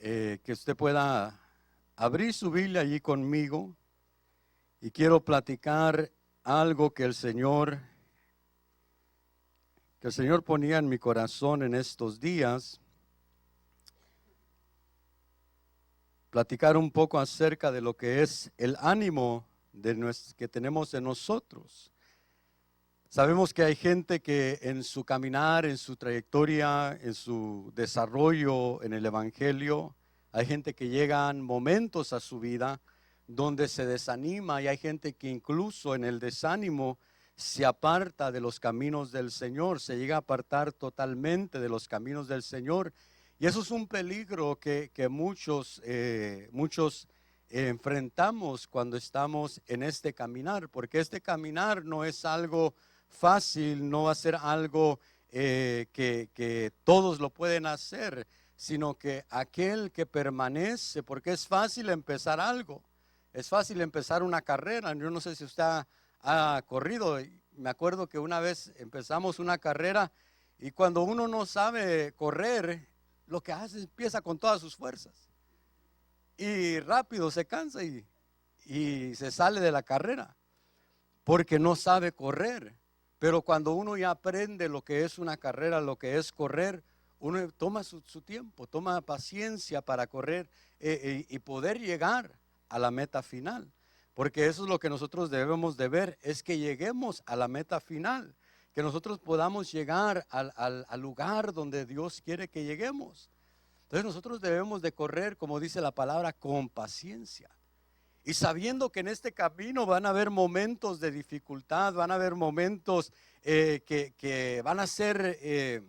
que usted pueda abrir su Biblia allí conmigo y quiero platicar algo que el Señor ponía en mi corazón en estos días. Platicar un poco acerca de lo que es el ánimo que tenemos en nosotros. Sabemos que hay gente que en su caminar, en su trayectoria, en su desarrollo en el Evangelio, hay gente que llegan momentos a su vida donde se desanima y hay gente que incluso en el desánimo se aparta de los caminos del Señor, se llega a apartar totalmente de los caminos del Señor. Y eso es un peligro que muchos enfrentamos cuando estamos en este caminar, porque este caminar no es algo fácil, no va a ser algo que todos lo pueden hacer, sino que aquel que permanece, porque es fácil empezar algo, es fácil empezar una carrera. Yo no sé si usted ha corrido, me acuerdo que una vez empezamos una carrera y cuando uno no sabe correr, lo que hace es empieza con todas sus fuerzas y rápido se cansa y se sale de la carrera porque no sabe correr. Pero cuando uno ya aprende lo que es una carrera, lo que es correr, uno toma su tiempo, toma paciencia para correr y poder llegar a la meta final. Porque eso es lo que nosotros debemos de ver, es que lleguemos a la meta final, que nosotros podamos llegar al lugar donde Dios quiere que lleguemos. Entonces nosotros debemos de correr, como dice la palabra, con paciencia. Y sabiendo que en este camino van a haber momentos de dificultad, van a haber momentos que van a ser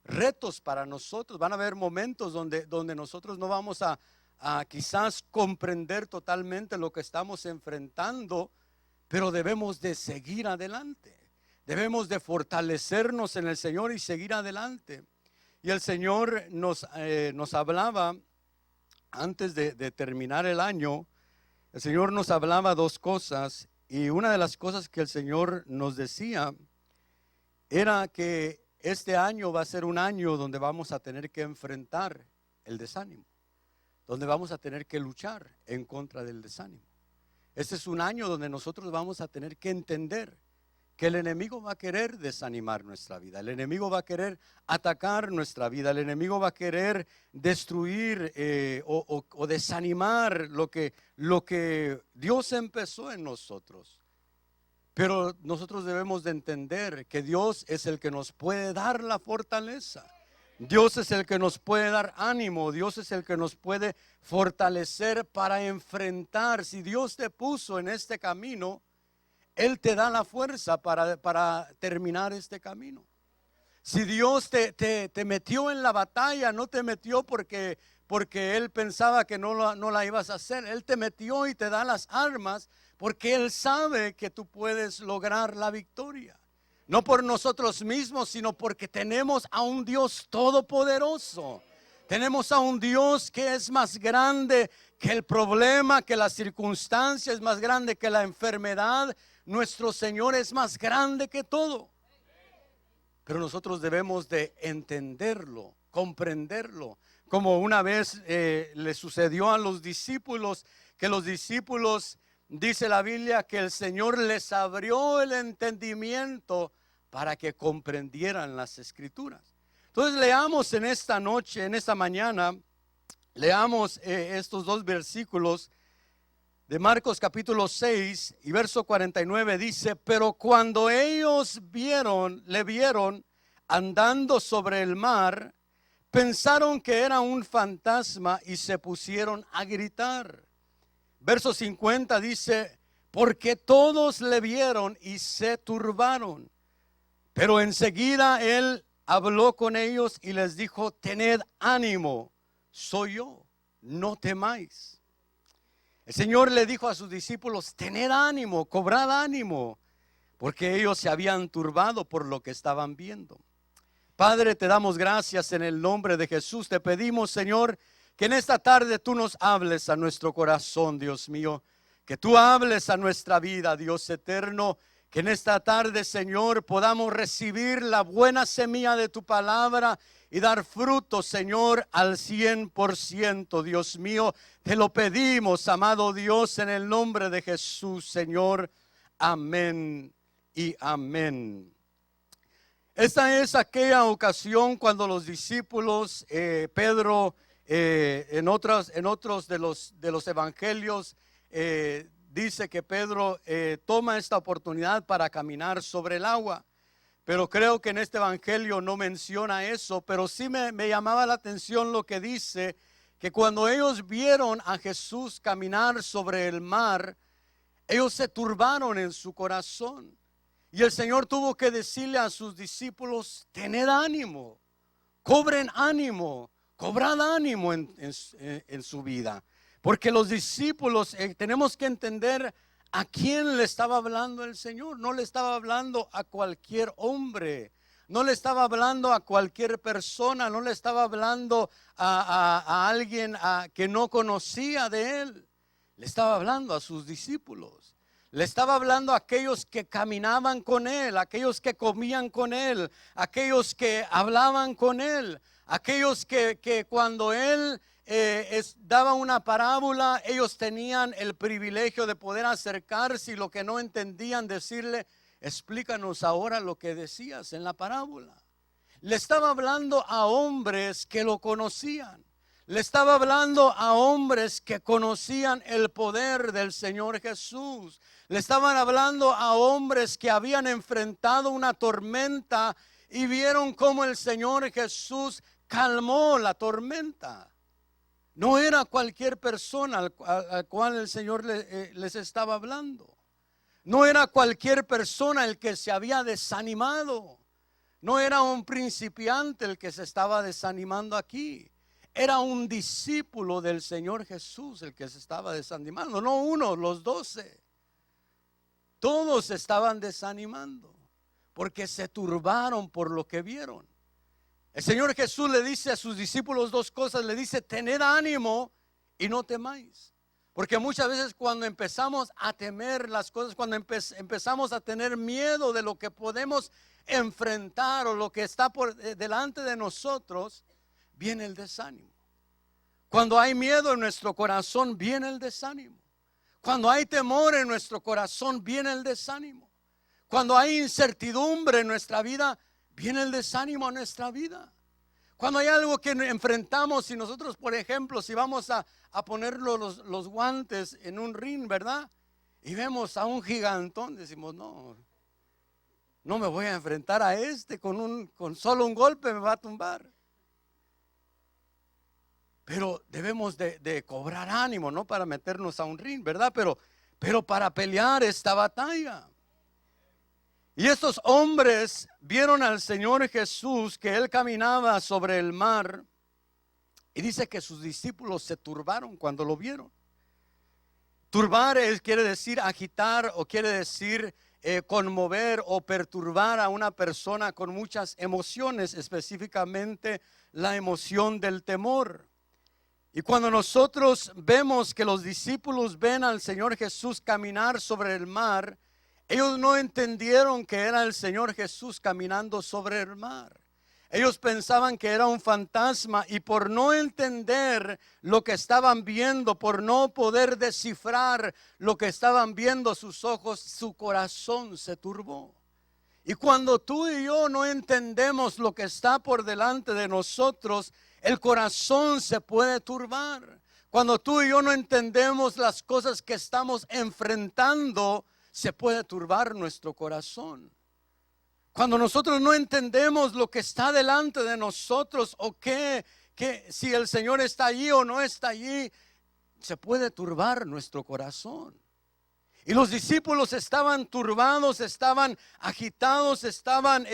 retos para nosotros, van a haber momentos donde nosotros no vamos a quizás comprender totalmente lo que estamos enfrentando, pero debemos de seguir adelante, debemos de fortalecernos en el Señor y seguir adelante. Y el Señor nos hablaba antes de terminar el año. El Señor nos hablaba dos cosas y una de las cosas que el Señor nos decía era que este año va a ser un año donde vamos a tener que enfrentar el desánimo, donde vamos a tener que luchar en contra del desánimo. Este es un año donde nosotros vamos a tener que entender que el enemigo va a querer desanimar nuestra vida, el enemigo va a querer atacar nuestra vida, el enemigo va a querer destruir o desanimar lo que Dios empezó en nosotros. Pero nosotros debemos de entender que Dios es el que nos puede dar la fortaleza. Dios es el que nos puede dar ánimo, Dios es el que nos puede fortalecer para enfrentar. Si Dios te puso en este camino, Él te da la fuerza para terminar este camino. Si Dios te metió en la batalla, no te metió porque Él pensaba que no la ibas a hacer. Él te metió y te da las armas porque Él sabe que tú puedes lograr la victoria. No por nosotros mismos, sino porque tenemos a un Dios todopoderoso. Tenemos a un Dios que es más grande que el problema, que la circunstancia, es más grande que la enfermedad. Nuestro Señor es más grande que todo. Pero nosotros debemos de entenderlo, comprenderlo. Como una vez le sucedió a los discípulos, que los discípulos, dice la Biblia, que el Señor les abrió el entendimiento para que comprendieran las Escrituras. Entonces leamos en esta noche, en esta mañana, leamos estos dos versículos de Marcos capítulo 6 y verso 49. Dice: pero cuando ellos le vieron andando sobre el mar, pensaron que era un fantasma y se pusieron a gritar. Verso 50 dice: porque todos le vieron y se turbaron. Pero enseguida Él habló con ellos y les dijo: tened ánimo, soy yo, no temáis. El Señor le dijo a sus discípulos: tened ánimo, cobrad ánimo, porque ellos se habían turbado por lo que estaban viendo. Padre, te damos gracias en el nombre de Jesús. Te pedimos, Señor, que en esta tarde tú nos hables a nuestro corazón, Dios mío. Que tú hables a nuestra vida, Dios eterno. Que en esta tarde, Señor, podamos recibir la buena semilla de tu palabra y dar fruto, Señor, al 100%. Dios mío, te lo pedimos, amado Dios, en el nombre de Jesús, Señor. Amén y amén. Esta es aquella ocasión cuando los discípulos, Pedro, en otros de los evangelios, dice que Pedro toma esta oportunidad para caminar sobre el agua. Pero creo que en este evangelio no menciona eso, pero sí me llamaba la atención lo que dice, que cuando ellos vieron a Jesús caminar sobre el mar, ellos se turbaron en su corazón. Y el Señor tuvo que decirle a sus discípulos: tened ánimo, cobren ánimo, cobrad ánimo en su vida. Porque los discípulos, tenemos que entender a quién le estaba hablando el Señor. No le estaba hablando a cualquier hombre, no le estaba hablando a cualquier persona, no le estaba hablando a alguien que no conocía de él. Le estaba hablando a sus discípulos. Le estaba hablando a aquellos que caminaban con él, aquellos que comían con él, aquellos que hablaban con él, aquellos que cuando él daba una parábola, ellos tenían el privilegio de poder acercarse, y lo que no entendían, decirle: explícanos ahora lo que decías en la parábola. Le estaba hablando a hombres que lo conocían. Le estaba hablando a hombres que conocían el poder del Señor Jesús. Le estaban hablando a hombres que habían enfrentado una tormenta y vieron cómo el Señor Jesús calmó la tormenta. No era cualquier persona al cual el Señor les estaba hablando. No era cualquier persona el que se había desanimado. No era un principiante el que se estaba desanimando aquí. Era un discípulo del Señor Jesús el que se estaba desanimando. No uno, los 12. Todos estaban desanimando porque se turbaron por lo que vieron. El Señor Jesús le dice a sus discípulos dos cosas. Le dice: tened ánimo y no temáis. Porque muchas veces cuando empezamos a temer las cosas, cuando empezamos a tener miedo de lo que podemos enfrentar o lo que está por delante de nosotros, viene el desánimo. Cuando hay miedo en nuestro corazón, viene el desánimo. Cuando hay temor en nuestro corazón, viene el desánimo. Cuando hay incertidumbre en nuestra vida, viene el desánimo a nuestra vida. Cuando hay algo que enfrentamos, si nosotros, por ejemplo, si vamos a poner los guantes en un ring, ¿verdad? Y vemos a un gigantón, decimos: no me voy a enfrentar a este, con solo un golpe me va a tumbar. Pero debemos de cobrar ánimo, no para meternos a un ring, ¿verdad? Pero para pelear esta batalla. Y estos hombres vieron al Señor Jesús, que él caminaba sobre el mar, y dice que sus discípulos se turbaron cuando lo vieron. Turbar quiere decir agitar, o quiere decir conmover o perturbar a una persona con muchas emociones, específicamente la emoción del temor. Y cuando nosotros vemos que los discípulos ven al Señor Jesús caminar sobre el mar, ellos no entendieron que era el Señor Jesús caminando sobre el mar. Ellos pensaban que era un fantasma, y por no entender lo que estaban viendo, por no poder descifrar lo que estaban viendo sus ojos, su corazón se turbó. Y cuando tú y yo no entendemos lo que está por delante de nosotros, el corazón se puede turbar. Cuando tú y yo no entendemos las cosas que estamos enfrentando, se puede turbar nuestro corazón. Cuando nosotros no entendemos lo que está delante de nosotros, o que si el Señor está allí o no está allí, se puede turbar nuestro corazón. Y los discípulos estaban turbados, estaban agitados, estaban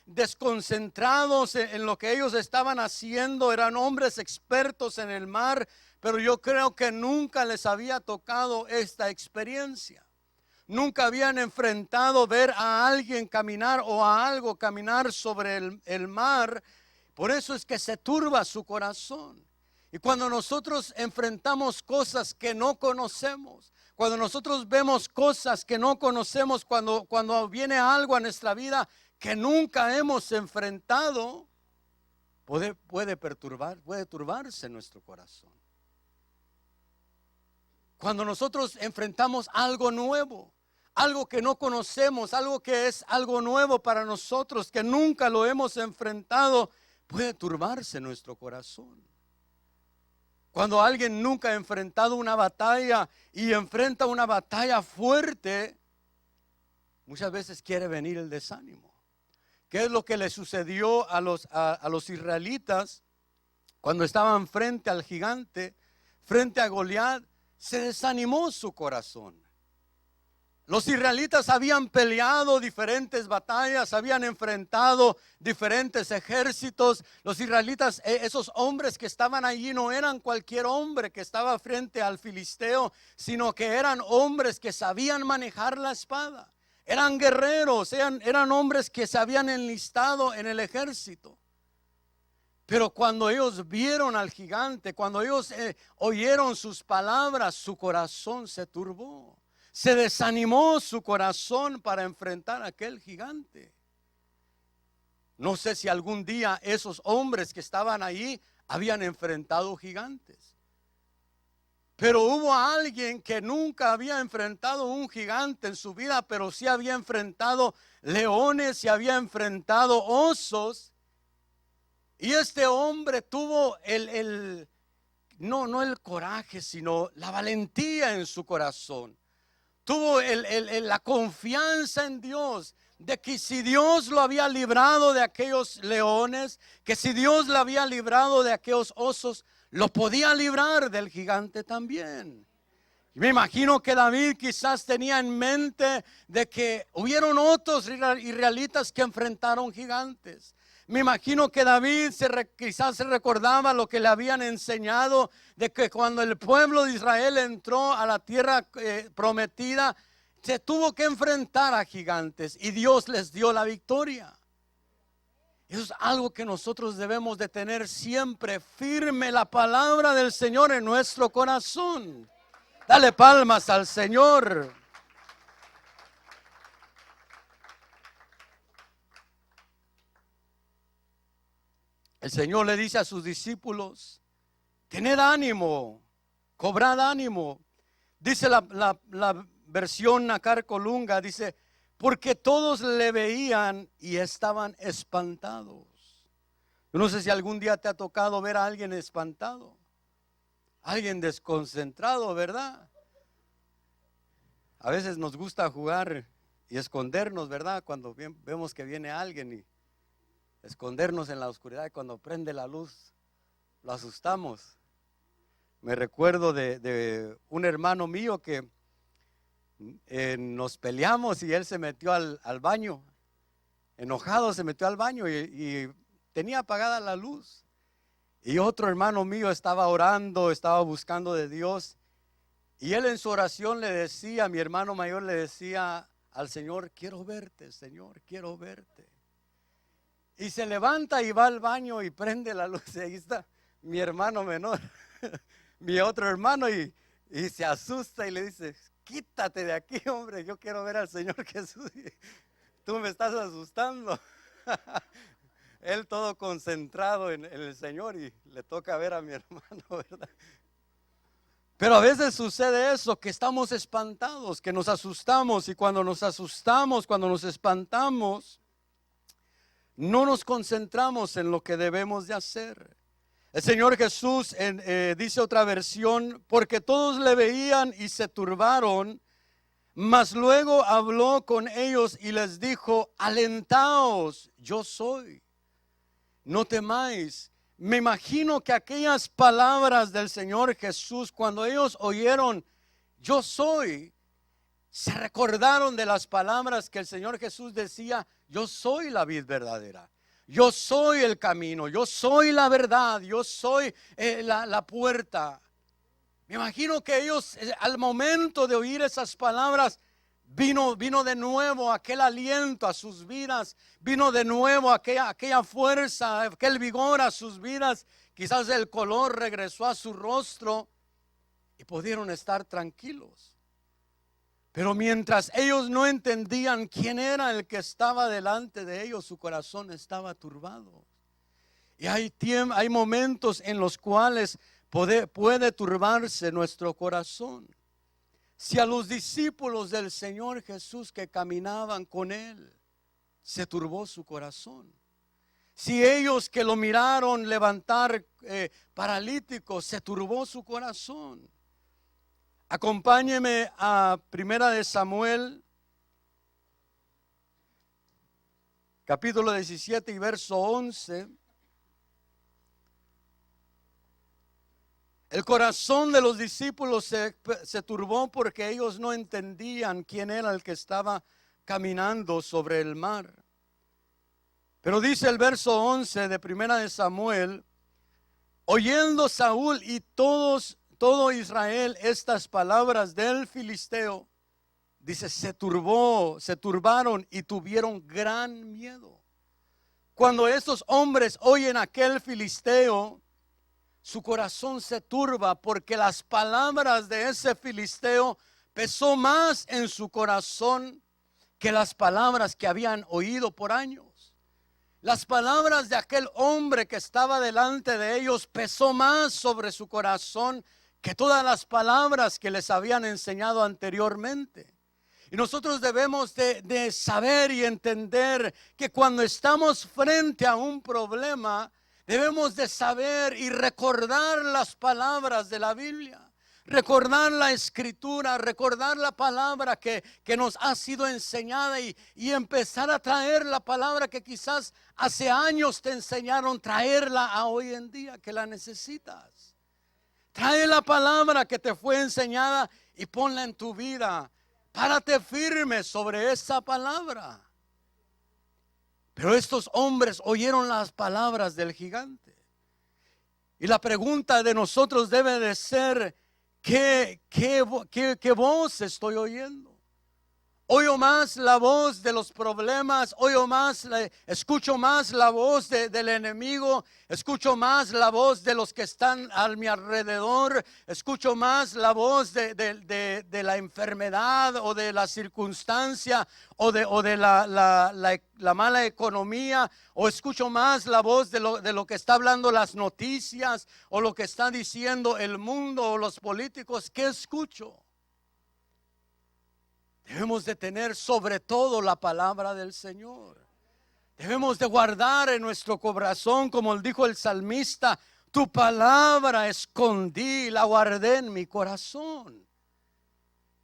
desconcentrados en lo que ellos estaban haciendo. Eran hombres expertos en el mar, pero yo creo que nunca les había tocado esta experiencia. Nunca habían enfrentado ver a alguien caminar o a algo caminar sobre el mar. Por eso es que se turba su corazón. Y cuando nosotros enfrentamos cosas que no conocemos, cuando nosotros vemos cosas que no conocemos, cuando viene algo a nuestra vida que nunca hemos enfrentado, puede turbarse nuestro corazón. Cuando nosotros enfrentamos algo nuevo, algo que no conocemos, algo que es algo nuevo para nosotros, que nunca lo hemos enfrentado, puede turbarse nuestro corazón. Cuando alguien nunca ha enfrentado una batalla y enfrenta una batalla fuerte, muchas veces quiere venir el desánimo. ¿Qué es lo que le sucedió a los israelitas cuando estaban frente al gigante, frente a Goliat? Se desanimó su corazón. Los israelitas habían peleado diferentes batallas, habían enfrentado diferentes ejércitos. Los israelitas, esos hombres que estaban allí, no eran cualquier hombre que estaba frente al filisteo, sino que eran hombres que sabían manejar la espada. Eran guerreros, eran hombres que se habían enlistado en el ejército. Pero cuando ellos vieron al gigante, cuando ellos oyeron sus palabras, su corazón se turbó. Se desanimó su corazón para enfrentar a aquel gigante. No sé si algún día esos hombres que estaban ahí habían enfrentado gigantes. Pero hubo alguien que nunca había enfrentado un gigante en su vida, pero sí había enfrentado leones y había enfrentado osos. Y este hombre tuvo no el coraje, sino la valentía en su corazón. Tuvo la confianza en Dios, de que si Dios lo había librado de aquellos leones, que si Dios lo había librado de aquellos osos, lo podía librar del gigante también. Me imagino que David quizás tenía en mente de que hubieron otros israelitas que enfrentaron gigantes. Me imagino que David quizás se recordaba lo que le habían enseñado, de que cuando el pueblo de Israel entró a la tierra prometida, se tuvo que enfrentar a gigantes y Dios les dio la victoria. Eso es algo que nosotros debemos de tener siempre firme, la palabra del Señor en nuestro corazón. Dale palmas al Señor. El Señor le dice a sus discípulos: tened ánimo, cobrad ánimo. Dice la versión Nácar Colunga, dice: porque todos le veían y estaban espantados. Yo no sé si algún día te ha tocado ver a alguien espantado, alguien desconcentrado, ¿verdad? A veces nos gusta jugar y escondernos, ¿verdad? Cuando vemos que viene alguien, y escondernos en la oscuridad, y cuando prende la luz lo asustamos. Me recuerdo de un hermano mío que nos peleamos y él se metió al baño, enojado se metió al baño y tenía apagada la luz. Y otro hermano mío estaba orando, estaba buscando de Dios, y él en su oración le decía, mi hermano mayor le decía al Señor: quiero verte, Señor, quiero verte. Y se levanta y va al baño y prende la luz, y ahí está mi hermano menor, mi otro hermano, y se asusta y le dice: quítate de aquí, hombre, yo quiero ver al Señor Jesús. Tú me estás asustando. Él todo concentrado en el Señor, y le toca ver a mi hermano, ¿verdad? Pero a veces sucede eso, que estamos espantados, que nos asustamos, y cuando nos asustamos, cuando nos espantamos, no nos concentramos en lo que debemos de hacer. El Señor Jesús dice otra versión: porque todos le veían y se turbaron, mas luego habló con ellos y les dijo: alentaos, yo soy, no temáis. Me imagino que aquellas palabras del Señor Jesús, cuando ellos oyeron yo soy, se recordaron de las palabras que el Señor Jesús decía: yo soy la vid verdadera, yo soy el camino, yo soy la verdad, yo soy la puerta. Me imagino que ellos, al momento de oír esas palabras, vino de nuevo aquel aliento a sus vidas, vino de nuevo aquella fuerza, aquel vigor a sus vidas, quizás el color regresó a su rostro y pudieron estar tranquilos. Pero mientras ellos no entendían quién era el que estaba delante de ellos, su corazón estaba turbado. Y hay momentos en los cuales puede turbarse nuestro corazón. Si a los discípulos del Señor Jesús que caminaban con Él, se turbó su corazón. Si ellos que lo miraron levantar paralíticos, se turbó su corazón. Acompáñeme a Primera de Samuel, capítulo 17 y verso 11. El corazón de los discípulos se turbó porque ellos no entendían quién era el que estaba caminando sobre el mar. Pero dice el verso 11 de Primera de Samuel: oyendo Saúl y todo Israel estas palabras del filisteo, dice, se turbaron y tuvieron gran miedo. Cuando estos hombres oyen aquel filisteo, su corazón se turba porque las palabras de ese filisteo pesó más en su corazón que las palabras que habían oído por años. Las palabras de aquel hombre que estaba delante de ellos pesó más sobre su corazón que todas las palabras que les habían enseñado anteriormente. Y nosotros debemos de saber y entender que cuando estamos frente a un problema, debemos de saber y recordar las palabras de la Biblia. Recordar la escritura, recordar la palabra que nos ha sido enseñada y empezar a traer la palabra que quizás hace años te enseñaron, traerla a hoy en día que la necesitas. Trae la palabra que te fue enseñada y ponla en tu vida. Párate firme sobre esa palabra. Pero estos hombres oyeron las palabras del gigante. Y la pregunta de nosotros debe de ser: ¿Qué voz estoy oyendo? Oigo más la voz de los problemas, escucho más la voz del enemigo, escucho más la voz de los que están a mi alrededor, escucho más la voz de la enfermedad o de la circunstancia o de la mala economía, o escucho más la voz de lo que está hablando las noticias o lo que está diciendo el mundo o los políticos. ¿Qué escucho? Debemos de tener sobre todo la palabra del Señor. Debemos de guardar en nuestro corazón, como dijo el salmista: tu palabra escondí, la guardé en mi corazón.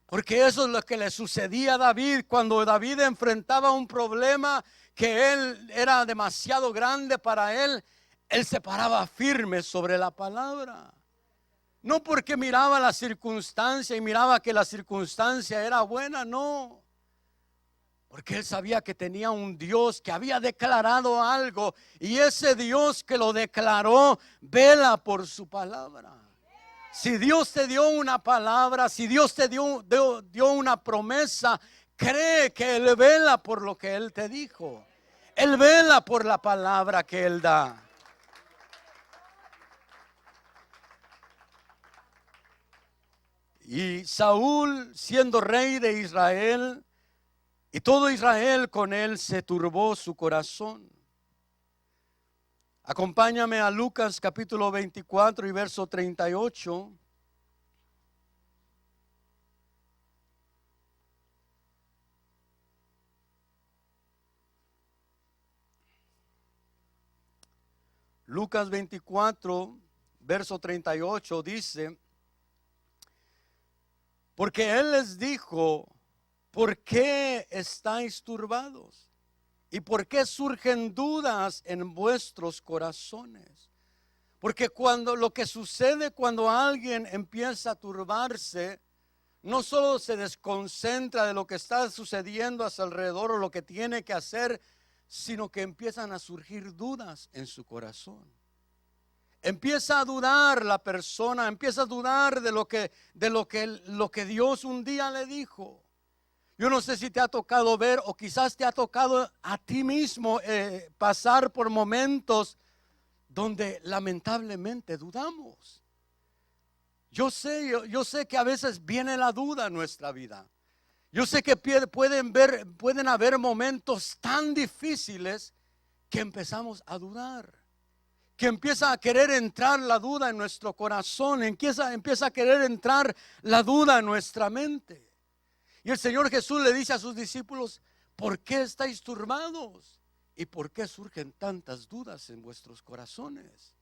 Porque eso es lo que le sucedía a David cuando David enfrentaba un problema que él era demasiado grande para él. Él se paraba firme sobre la palabra. No porque miraba la circunstancia y miraba que la circunstancia era buena, no. Porque él sabía que tenía un Dios que había declarado algo, y ese Dios que lo declaró vela por su palabra. Si Dios te dio una palabra, si Dios te dio una promesa, cree que Él vela por lo que Él te dijo. Él vela por la palabra que Él da. Y Saúl, siendo rey de Israel, y todo Israel con él, se turbó su corazón. Acompáñame a Lucas capítulo 24 y verso 38. Lucas 24, verso 38 dice: porque Él les dijo, ¿por qué estáis turbados? ¿Y por qué surgen dudas en vuestros corazones? Porque lo que sucede cuando alguien empieza a turbarse, no solo se desconcentra de lo que está sucediendo a su alrededor o lo que tiene que hacer, sino que empiezan a surgir dudas en su corazón. Empieza a dudar la persona, empieza a dudar de lo que Dios un día le dijo. Yo no sé si te ha tocado ver, o quizás te ha tocado a ti mismo pasar por momentos donde lamentablemente dudamos. Yo sé que a veces viene la duda en nuestra vida. Yo sé que pueden haber momentos tan difíciles que empezamos a dudar, que empieza a querer entrar la duda en nuestro corazón, empieza a querer entrar la duda en nuestra mente. Y el Señor Jesús le dice a sus discípulos: ¿por qué estáis turbados? ¿Y por qué surgen tantas dudas en vuestros corazones?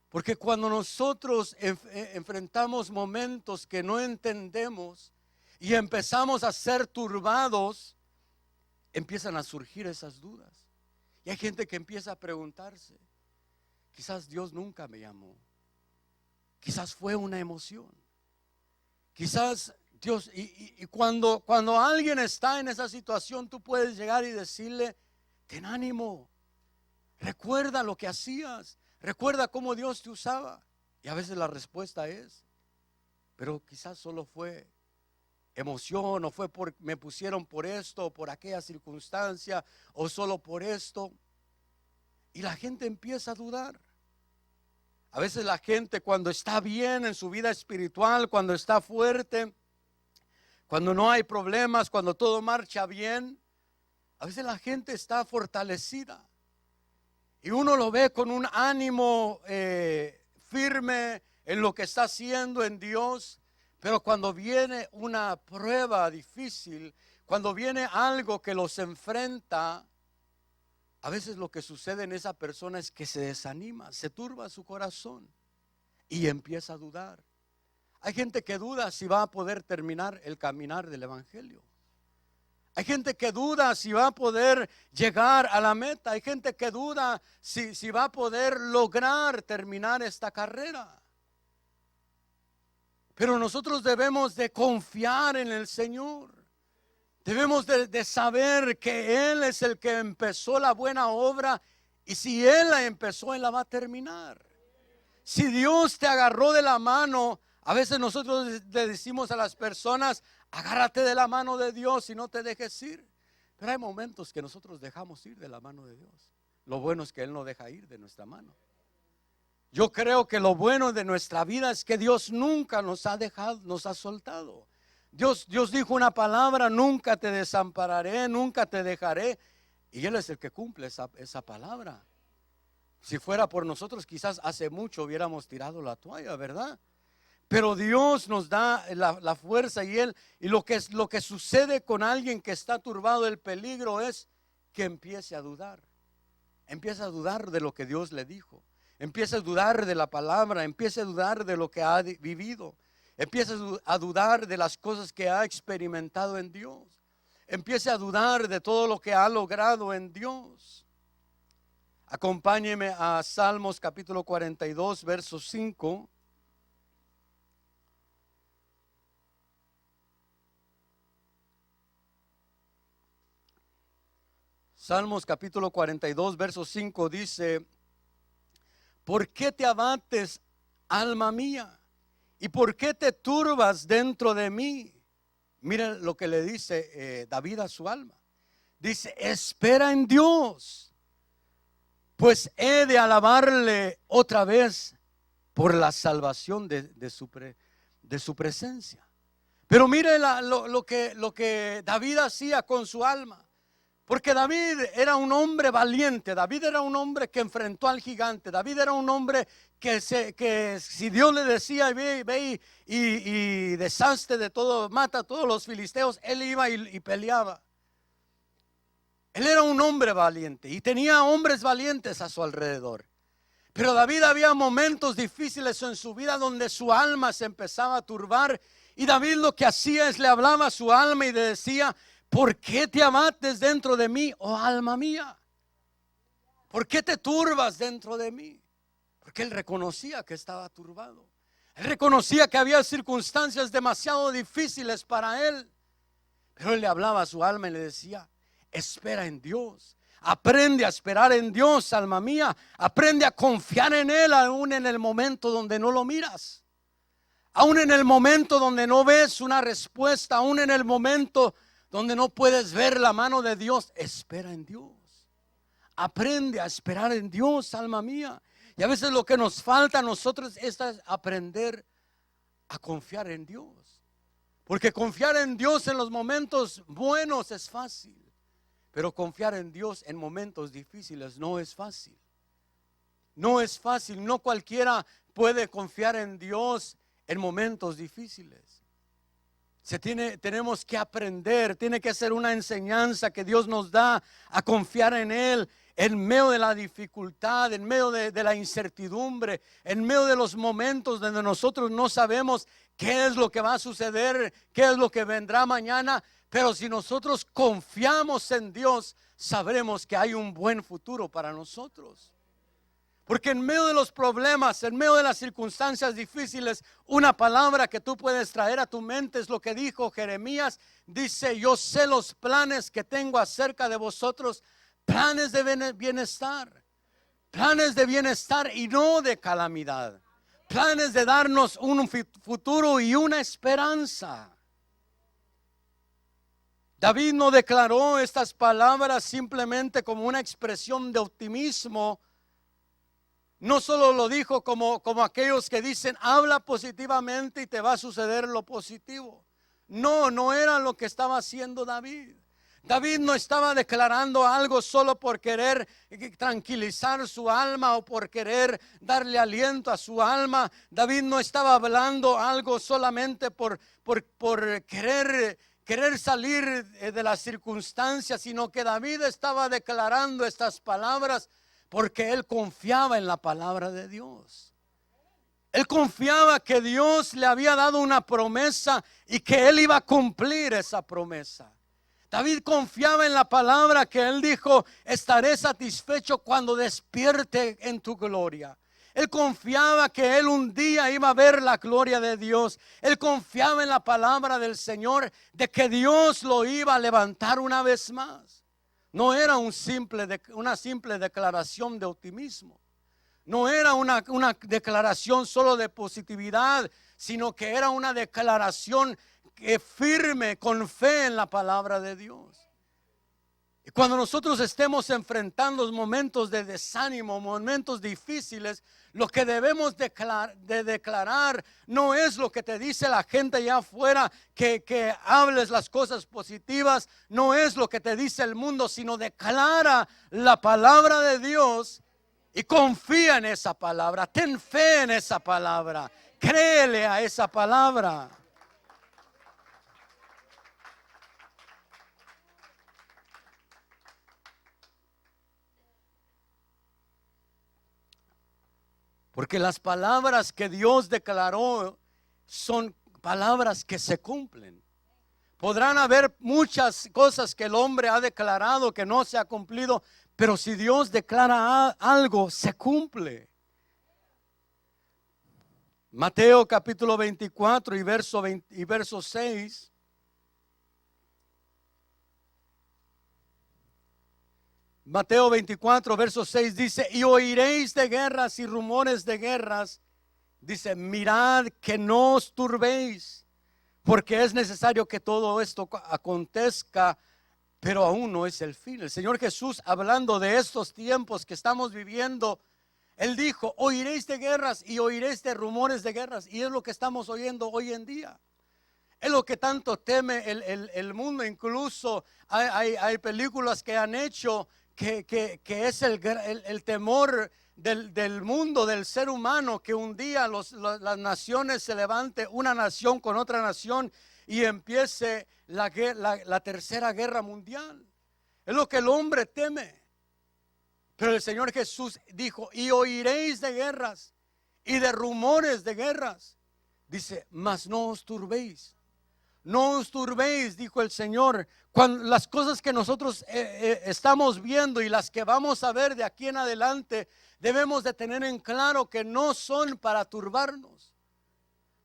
Porque cuando nosotros enfrentamos momentos que no entendemos y empezamos a ser turbados, empiezan a surgir esas dudas. Y hay gente que empieza a preguntarse: quizás Dios nunca me llamó, quizás fue una emoción, quizás Dios. Y cuando alguien está en esa situación, tú puedes llegar y decirle: ten ánimo, recuerda lo que hacías, recuerda cómo Dios te usaba. Y a veces la respuesta es: pero quizás solo fue emoción, o fue me pusieron por esto o por aquella circunstancia, o solo por esto. Y la gente empieza a dudar. A veces la gente, cuando está bien en su vida espiritual, cuando está fuerte, cuando no hay problemas, cuando todo marcha bien, a veces la gente está fortalecida y uno lo ve con un ánimo firme en lo que está haciendo en Dios. Pero cuando viene una prueba difícil, cuando viene algo que los enfrenta, a veces lo que sucede en esa persona es que se desanima, se turba su corazón y empieza a dudar. Hay gente que duda si va a poder terminar el caminar del evangelio. Hay gente que duda si va a poder llegar a la meta. Hay gente que duda si va a poder lograr terminar esta carrera. Pero nosotros debemos de confiar en el Señor. Debemos de saber que Él es el que empezó la buena obra, y si Él la empezó, Él la va a terminar. Si Dios te agarró de la mano, a veces nosotros le decimos a las personas: agárrate de la mano de Dios y no te dejes ir. Pero hay momentos que nosotros dejamos ir de la mano de Dios. Lo bueno es que Él no deja ir de nuestra mano. Yo creo que lo bueno de nuestra vida es que Dios nunca nos ha dejado, nos ha soltado. Dios dijo una palabra: nunca te desampararé, nunca te dejaré. Y Él es el que cumple esa palabra. Si fuera por nosotros, quizás hace mucho hubiéramos tirado la toalla, ¿verdad? Pero Dios nos da la fuerza, y lo que sucede con alguien que está turbado, el peligro es que empiece a dudar. Empieza a dudar de lo que Dios le dijo. Empieza a dudar de la palabra, empieza a dudar de lo que ha vivido, empieza a dudar de las cosas que ha experimentado en Dios, empieza a dudar de todo lo que ha logrado en Dios. Acompáñeme a Salmos capítulo 42, verso 5. Salmos capítulo 42, verso 5 dice: ¿por qué te abates, alma mía? ¿Y por qué te turbas dentro de mí? Miren lo que le dice David a su alma. Dice: espera en Dios, pues he de alabarle otra vez por la salvación de su presencia. Pero mire lo que David hacía con su alma. Porque David era un hombre valiente, David era un hombre que enfrentó al gigante, David era un hombre que si Dios le decía: ve y deshazte de todo, mata a todos los filisteos, él iba y peleaba. Él era un hombre valiente y tenía hombres valientes a su alrededor. Pero David, había momentos difíciles en su vida donde su alma se empezaba a turbar, y David lo que hacía es le hablaba a su alma y le decía: ¿por qué te abates dentro de mí, oh alma mía? ¿Por qué te turbas dentro de mí? Porque él reconocía que estaba turbado. Él reconocía que había circunstancias demasiado difíciles para él. Pero él le hablaba a su alma y le decía: espera en Dios. Aprende a esperar en Dios, alma mía. Aprende a confiar en Él aún en el momento donde no lo miras. Aún en el momento donde no ves una respuesta. Aún en el momento donde no puedes ver la mano de Dios. Espera en Dios. Aprende a esperar en Dios, alma mía. Y a veces lo que nos falta a nosotros es aprender a confiar en Dios. Porque confiar en Dios en los momentos buenos es fácil, pero confiar en Dios en momentos difíciles no es fácil. No es fácil, no cualquiera puede confiar en Dios en momentos difíciles. Tenemos que aprender, tiene que ser una enseñanza que Dios nos da a confiar en Él en medio de la dificultad, en medio de la incertidumbre, en medio de los momentos donde nosotros no sabemos qué es lo que va a suceder, qué es lo que vendrá mañana. Pero si nosotros confiamos en Dios, sabremos que hay un buen futuro para nosotros. Porque en medio de los problemas, en medio de las circunstancias difíciles, una palabra que tú puedes traer a tu mente es lo que dijo Jeremías. Dice: yo sé los planes que tengo acerca de vosotros, planes de bienestar y no de calamidad, planes de darnos un futuro y una esperanza. David no declaró estas palabras simplemente como una expresión de optimismo. No solo lo dijo como aquellos que dicen habla positivamente y te va a suceder lo positivo. No era lo que estaba haciendo David. David no estaba declarando algo solo por querer tranquilizar su alma o por querer darle aliento a su alma. David no estaba hablando algo solamente por querer salir de las circunstancias, sino que David estaba declarando estas palabras porque él confiaba en la palabra de Dios. Él confiaba que Dios le había dado una promesa y que él iba a cumplir esa promesa. David confiaba en la palabra que él dijo: estaré satisfecho cuando despierte en tu gloria. Él confiaba que él un día iba a ver la gloria de Dios. Él confiaba en la palabra del Señor, de que Dios lo iba a levantar una vez más. No era una simple declaración de optimismo. No era una declaración solo de positividad, sino que era una declaración firme, con fe en la palabra de Dios. Y cuando nosotros estemos enfrentando momentos de desánimo, momentos difíciles, lo que debemos declarar no es lo que te dice la gente allá afuera, que hables las cosas positivas. No es lo que te dice el mundo, sino declara la palabra de Dios y confía en esa palabra. Ten fe en esa palabra. Créele a esa palabra. Porque las palabras que Dios declaró son palabras que se cumplen. Podrán haber muchas cosas que el hombre ha declarado que no se ha cumplido, pero si Dios declara algo, se cumple. Mateo capítulo 24 y verso 6. Mateo 24, verso 6 dice: y oiréis de guerras y rumores de guerras. Dice: mirad que no os turbéis, porque es necesario que todo esto acontezca, pero aún no es el fin. El Señor Jesús, hablando de estos tiempos que estamos viviendo, Él dijo: oiréis de guerras y oiréis de rumores de guerras. Y es lo que estamos oyendo hoy en día. Es lo que tanto teme el mundo. Incluso hay películas que han hecho que es el temor del mundo, del ser humano, que un día las naciones se levante, una nación con otra nación, y empiece la tercera guerra mundial. Es lo que el hombre teme. Pero el Señor Jesús dijo: y oiréis de guerras y de rumores de guerras. Dice: mas no os turbéis. No os turbéis, dijo el Señor. Cuando las cosas que nosotros estamos viendo y las que vamos a ver de aquí en adelante, debemos de tener en claro que no son para turbarnos.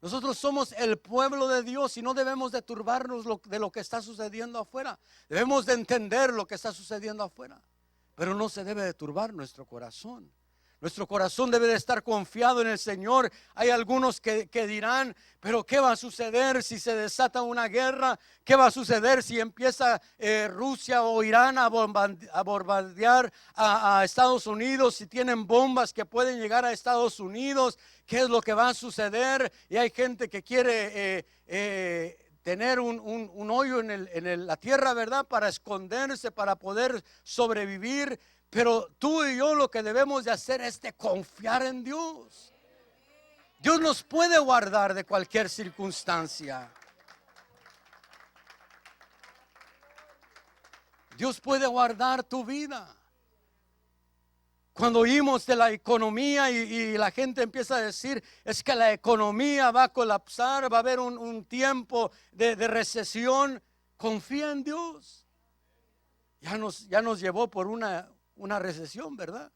Nosotros somos el pueblo de Dios y no debemos de turbarnos de lo que está sucediendo afuera. Debemos de entender lo que está sucediendo afuera, pero no se debe de turbar nuestro corazón. Nuestro corazón debe de estar confiado en el Señor. Hay algunos que dirán, pero ¿qué va a suceder si se desata una guerra? ¿Qué va a suceder si empieza Rusia o Irán a bombardear a Estados Unidos? Si tienen bombas que pueden llegar a Estados Unidos, ¿qué es lo que va a suceder? Y hay gente que quiere tener un hoyo en la tierra, ¿verdad? Para esconderse, para poder sobrevivir. Pero tú y yo lo que debemos de hacer es de confiar en Dios. Dios nos puede guardar de cualquier circunstancia. Dios puede guardar tu vida. Cuando oímos de la economía y la gente empieza a decir, es que la economía va a colapsar, va a haber un tiempo de recesión, confía en Dios. Ya nos llevó por una recesión, ¿verdad?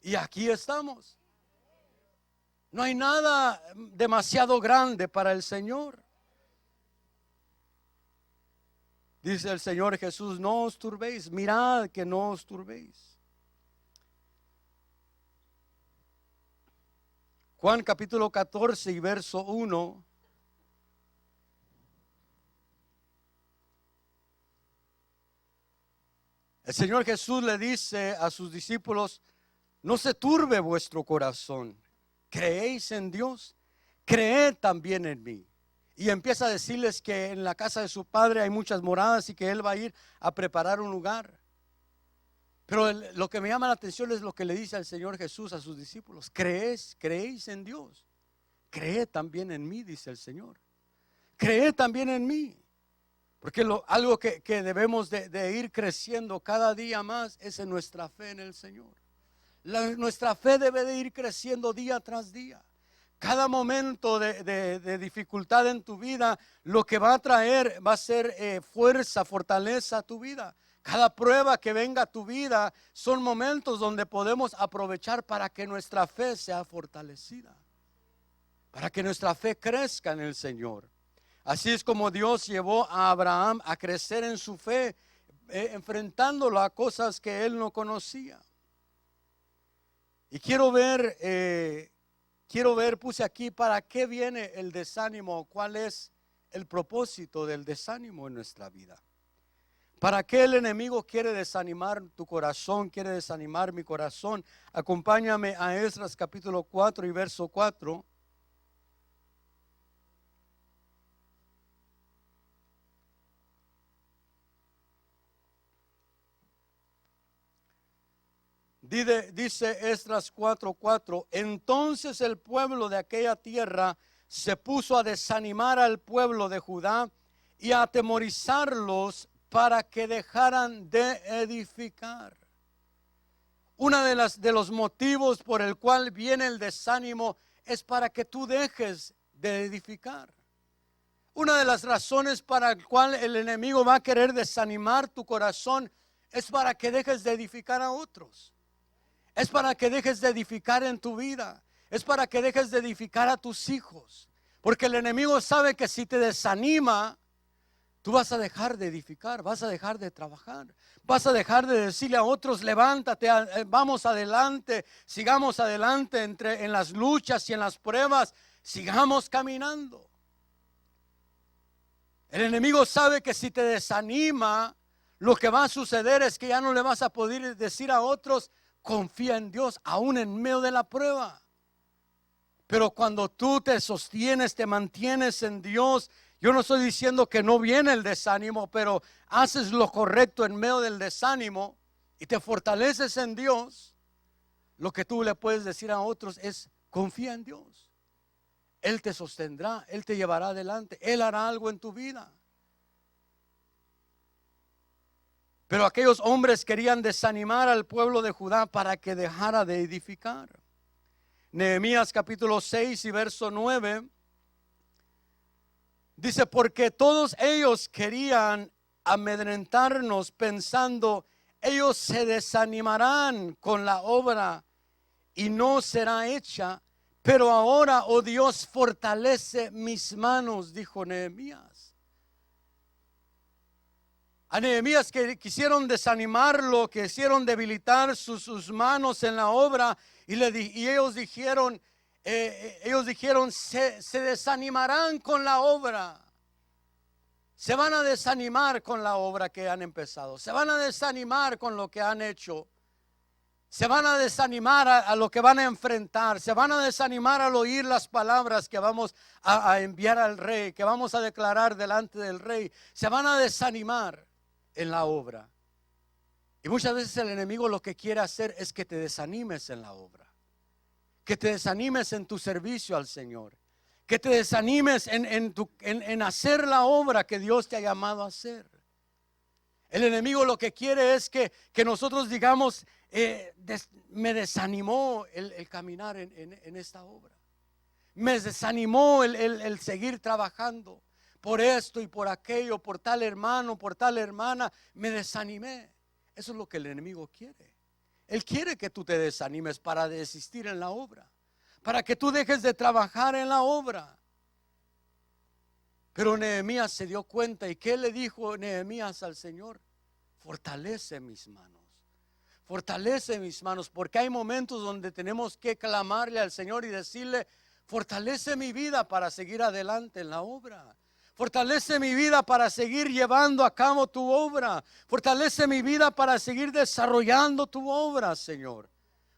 Y aquí estamos. No hay nada demasiado grande para el Señor. Dice el Señor Jesús, no os turbéis, mirad que no os turbéis. Juan capítulo 14 y verso 1. El Señor Jesús le dice a sus discípulos, no se turbe vuestro corazón. ¿Creéis en Dios? Creed también en mí. Y empieza a decirles que en la casa de su Padre hay muchas moradas y que Él va a ir a preparar un lugar. Pero lo que me llama la atención es lo que le dice al Señor Jesús a sus discípulos. ¿Creéis en Dios? Creed también en mí, dice el Señor. Creed también en mí. Porque algo que debemos de ir creciendo cada día más es en nuestra fe en el Señor. Nuestra fe debe de ir creciendo día tras día. Cada momento de dificultad en tu vida, lo que va a traer va a ser fuerza, fortaleza a tu vida. Cada prueba que venga a tu vida son momentos donde podemos aprovechar para que nuestra fe sea fortalecida. Para que nuestra fe crezca en el Señor. Así es como Dios llevó a Abraham a crecer en su fe, enfrentándolo a cosas que él no conocía. Y quiero ver, puse aquí, ¿para qué viene el desánimo? ¿Cuál es el propósito del desánimo en nuestra vida? ¿Para qué el enemigo quiere desanimar tu corazón? Quiere desanimar mi corazón. Acompáñame a Esdras capítulo 4 y verso 4. Dice Esdras 4:4, entonces el pueblo de aquella tierra se puso a desanimar al pueblo de Judá y a atemorizarlos para que dejaran de edificar. Una de los motivos por el cual viene el desánimo es para que tú dejes de edificar. Una de las razones para el cual el enemigo va a querer desanimar tu corazón es para que dejes de edificar a otros. Es para que dejes de edificar en tu vida. Es para que dejes de edificar a tus hijos. Porque el enemigo sabe que si te desanima, tú vas a dejar de edificar, vas a dejar de trabajar, vas a dejar de decirle a otros, levántate, vamos adelante, sigamos adelante en las luchas y en las pruebas, sigamos caminando. El enemigo sabe que si te desanima, lo que va a suceder es que ya no le vas a poder decir a otros, confía en Dios, aún en medio de la prueba. Pero cuando tú te sostienes, te mantienes en Dios, yo no estoy diciendo que no viene el desánimo, pero haces lo correcto en medio del desánimo y te fortaleces en Dios, lo que tú le puedes decir a otros es, confía en Dios. Él te sostendrá, Él te llevará adelante, Él hará algo en tu vida. Pero aquellos hombres querían desanimar al pueblo de Judá para que dejara de edificar. Nehemías capítulo 6 y verso 9 dice, porque todos ellos querían amedrentarnos pensando, ellos se desanimarán con la obra y no será hecha. Pero ahora, oh Dios, fortalece mis manos, dijo Nehemías. A Nehemías que quisieron desanimarlo, que quisieron debilitar sus manos en la obra, y ellos dijeron, se desanimarán con la obra. Se van a desanimar con la obra que han empezado. Se van a desanimar con lo que han hecho. Se van a desanimar a lo que van a enfrentar. Se van a desanimar al oír las palabras que vamos a enviar al rey, que vamos a declarar delante del rey. Se van a desanimar en la obra. Y muchas veces el enemigo lo que quiere hacer es que te desanimes en la obra, que te desanimes en tu servicio al Señor, que te desanimes en hacer la obra que Dios te ha llamado a hacer. El enemigo lo que quiere es que nosotros digamos, me desanimó el caminar en esta obra. Me desanimó el seguir trabajando por esto y por aquello, por tal hermano, por tal hermana. Me desanimé. Eso es lo que el enemigo quiere. Él quiere que tú te desanimes para desistir en la obra, para que tú dejes de trabajar en la obra. Pero Nehemías se dio cuenta. ¿Y qué le dijo Nehemías al Señor? Fortalece mis manos. Fortalece mis manos, porque hay momentos donde tenemos que clamarle al Señor y decirle: fortalece mi vida para seguir adelante en la obra. Fortalece mi vida para seguir llevando a cabo tu obra. Fortalece mi vida para seguir desarrollando tu obra, Señor.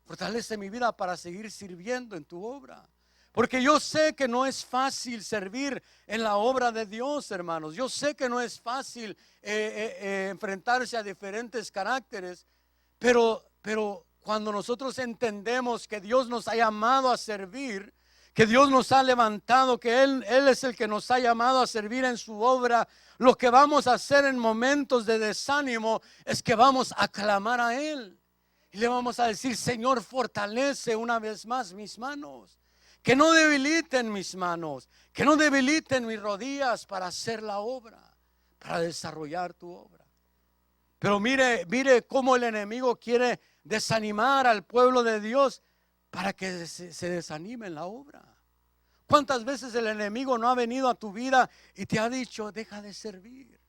Fortalece mi vida para seguir sirviendo en tu obra. Porque yo sé que no es fácil servir en la obra de Dios, hermanos. Yo sé que no es fácil enfrentarse a diferentes caracteres. Pero cuando nosotros entendemos que Dios nos ha llamado a servir, que Dios nos ha levantado, que Él es el que nos ha llamado a servir en su obra, lo que vamos a hacer en momentos de desánimo es que vamos a clamar a Él. Y le vamos a decir: Señor, fortalece una vez más mis manos. Que no debiliten mis manos, que no debiliten mis rodillas para hacer la obra, para desarrollar tu obra. Pero mire cómo el enemigo quiere desanimar al pueblo de Dios para que se desanime en la obra. ¿Cuántas veces el enemigo no ha venido a tu vida y te ha dicho: deja de servir?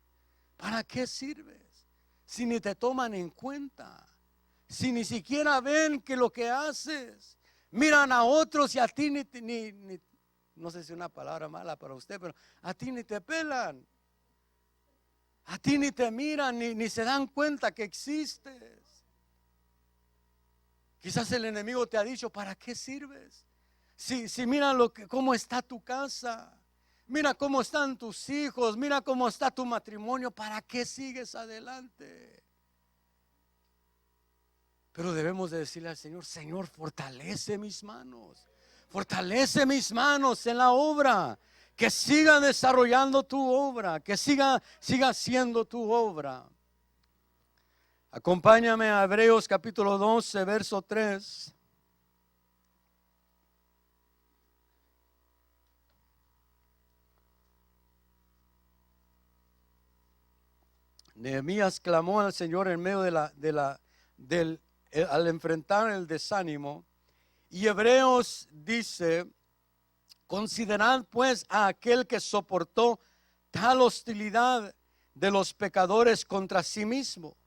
¿Para qué sirves? Si ni te toman en cuenta, si ni siquiera ven que lo que haces. Miran a otros y a ti ni no sé si es una palabra mala para usted, pero a ti ni te pelan. A ti ni te miran, ni se dan cuenta que existes. Quizás el enemigo te ha dicho: ¿para qué sirves? Si mira cómo está tu casa, mira cómo están tus hijos, mira cómo está tu matrimonio, ¿para qué sigues adelante? Pero debemos de decirle al Señor: Señor, fortalece mis manos. Fortalece mis manos en la obra. Que siga desarrollando tu obra, que siga haciendo tu obra. Acompáñame a Hebreos capítulo 12, verso 3. Nehemías clamó al Señor en medio al enfrentar el desánimo. Y Hebreos dice: considerad pues a aquel que soportó tal hostilidad de los pecadores contra sí mismo,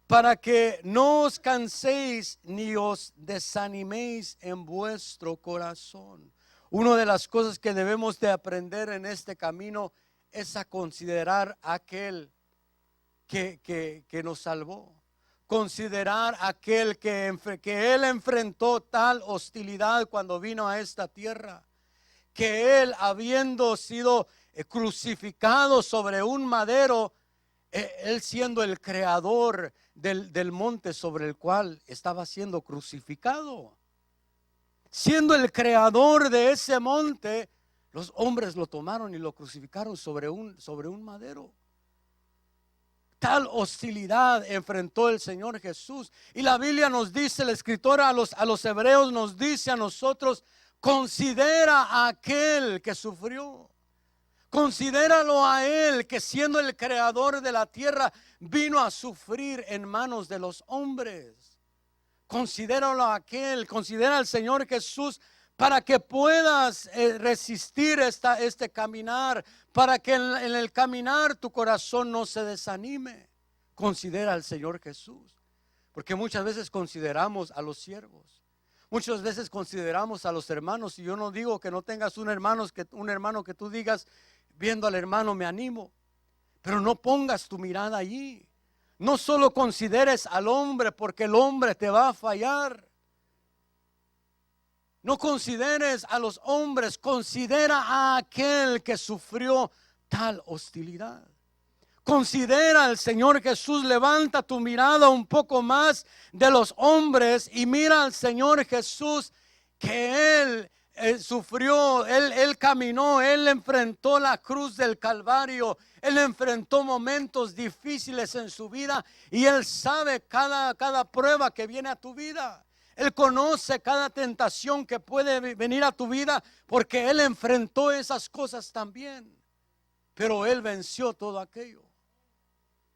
para que no os canséis ni os desaniméis en vuestro corazón. Una de las cosas que debemos de aprender en este camino es a considerar a aquel que nos salvó. Considerar aquel que Él enfrentó tal hostilidad cuando vino a esta tierra, que Él, habiendo sido crucificado sobre un madero, Él siendo el creador del monte sobre el cual estaba siendo crucificado, siendo el creador de ese monte, los hombres lo tomaron y lo crucificaron sobre un madero. Tal hostilidad enfrentó el Señor Jesús. Y la Biblia nos dice, el escritor a los hebreos nos dice a nosotros: considera a aquel que sufrió. Considéralo a Él, que siendo el creador de la tierra vino a sufrir en manos de los hombres. Considéralo a aquel, considera al Señor Jesús, para que puedas resistir este caminar, para que en el caminar tu corazón no se desanime. Considera al Señor Jesús, porque muchas veces consideramos a los siervos, muchas veces consideramos a los hermanos, y yo no digo que no tengas un hermano que tú digas, viendo al hermano me animo, pero no pongas tu mirada allí. No solo consideres al hombre, porque el hombre te va a fallar. No consideres a los hombres, considera a aquel que sufrió tal hostilidad. Considera al Señor Jesús, levanta tu mirada un poco más de los hombres y mira al Señor Jesús, que Él sufrió, Él caminó, Él enfrentó la cruz del Calvario, Él enfrentó momentos difíciles en su vida y Él sabe cada prueba que viene a tu vida. Él conoce cada tentación que puede venir a tu vida, porque Él enfrentó esas cosas también. Pero Él venció todo aquello.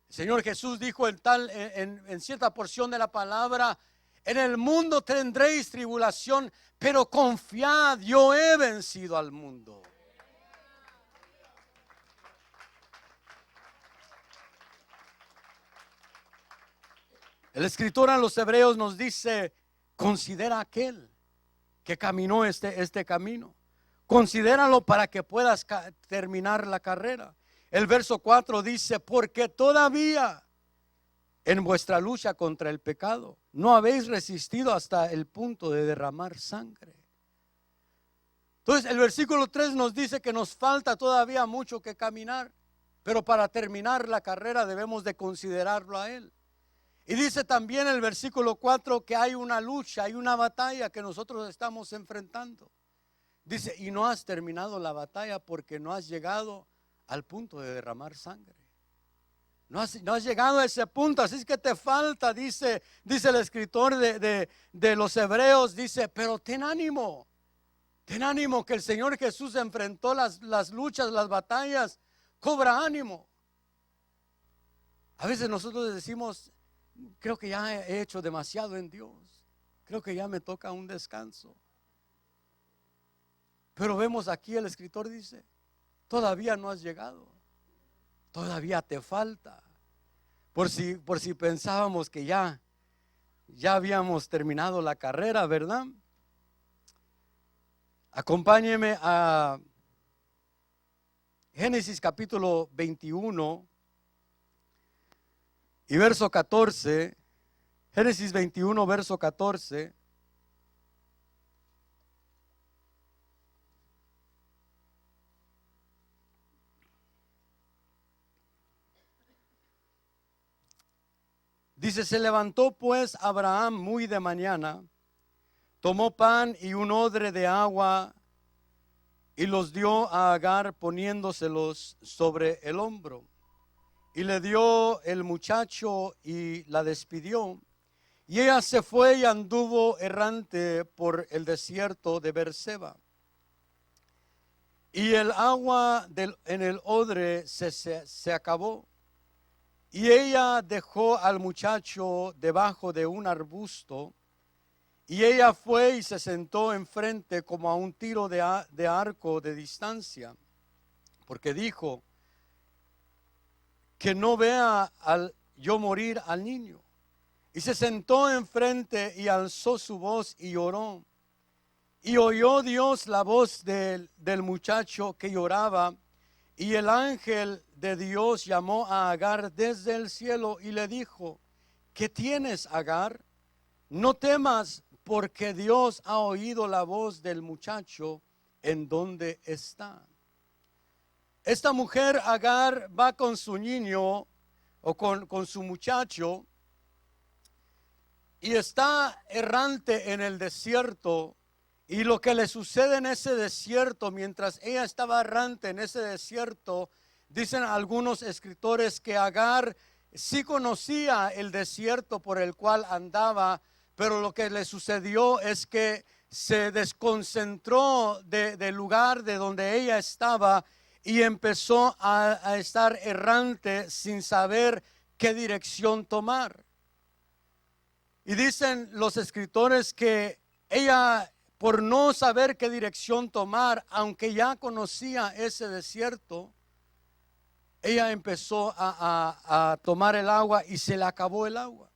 El Señor Jesús dijo en cierta porción de la palabra: en el mundo tendréis tribulación, pero confiad, yo he vencido al mundo. El escritor a los Hebreos nos dice: considera aquel que caminó este camino. Considéralo para que puedas terminar la carrera. El verso 4 dice: porque todavía en vuestra lucha contra el pecado no habéis resistido hasta el punto de derramar sangre. Entonces el versículo 3 nos dice que nos falta todavía mucho que caminar, pero para terminar la carrera debemos de considerarlo a Él. Y dice también el versículo 4 que hay una lucha, hay una batalla que nosotros estamos enfrentando. Dice: y no has terminado la batalla porque no has llegado al punto de derramar sangre. No has llegado a ese punto, así es que te falta, dice el escritor de los Hebreos, dice: pero ten ánimo que el Señor Jesús enfrentó las luchas, las batallas, cobra ánimo. A veces nosotros decimos: creo que ya he hecho demasiado en Dios, creo que ya me toca un descanso. Pero vemos aquí, el escritor dice: todavía no has llegado, todavía te falta. Por si pensábamos que ya habíamos terminado la carrera, ¿verdad? Acompáñeme a Génesis capítulo 21 y verso 14. Génesis 21, verso 14. Dice: se levantó pues Abraham muy de mañana, tomó pan y un odre de agua y los dio a Agar, poniéndoselos sobre el hombro. Y le dio el muchacho y la despidió. Y ella se fue y anduvo errante por el desierto de Beerseba. Y el agua en el odre se acabó. Y ella dejó al muchacho debajo de un arbusto. Y ella fue y se sentó enfrente, como a un tiro de arco de distancia, porque dijo: que no vea yo morir al niño. Y se sentó enfrente y alzó su voz y lloró. Y oyó Dios la voz del muchacho que lloraba. Y el ángel de Dios llamó a Agar desde el cielo y le dijo: ¿qué tienes, Agar? No temas, porque Dios ha oído la voz del muchacho en donde está. Esta mujer, Agar, va con su niño o con su muchacho y está errante en el desierto. Y lo que le sucede en ese desierto, mientras ella estaba errante en ese desierto, dicen algunos escritores que Agar sí conocía el desierto por el cual andaba, pero lo que le sucedió es que se desconcentró del lugar de donde ella estaba y empezó a estar errante sin saber qué dirección tomar. Y dicen los escritores que ella por no saber qué dirección tomar, aunque ya conocía ese desierto, ella empezó a tomar el agua y se le acabó el agua.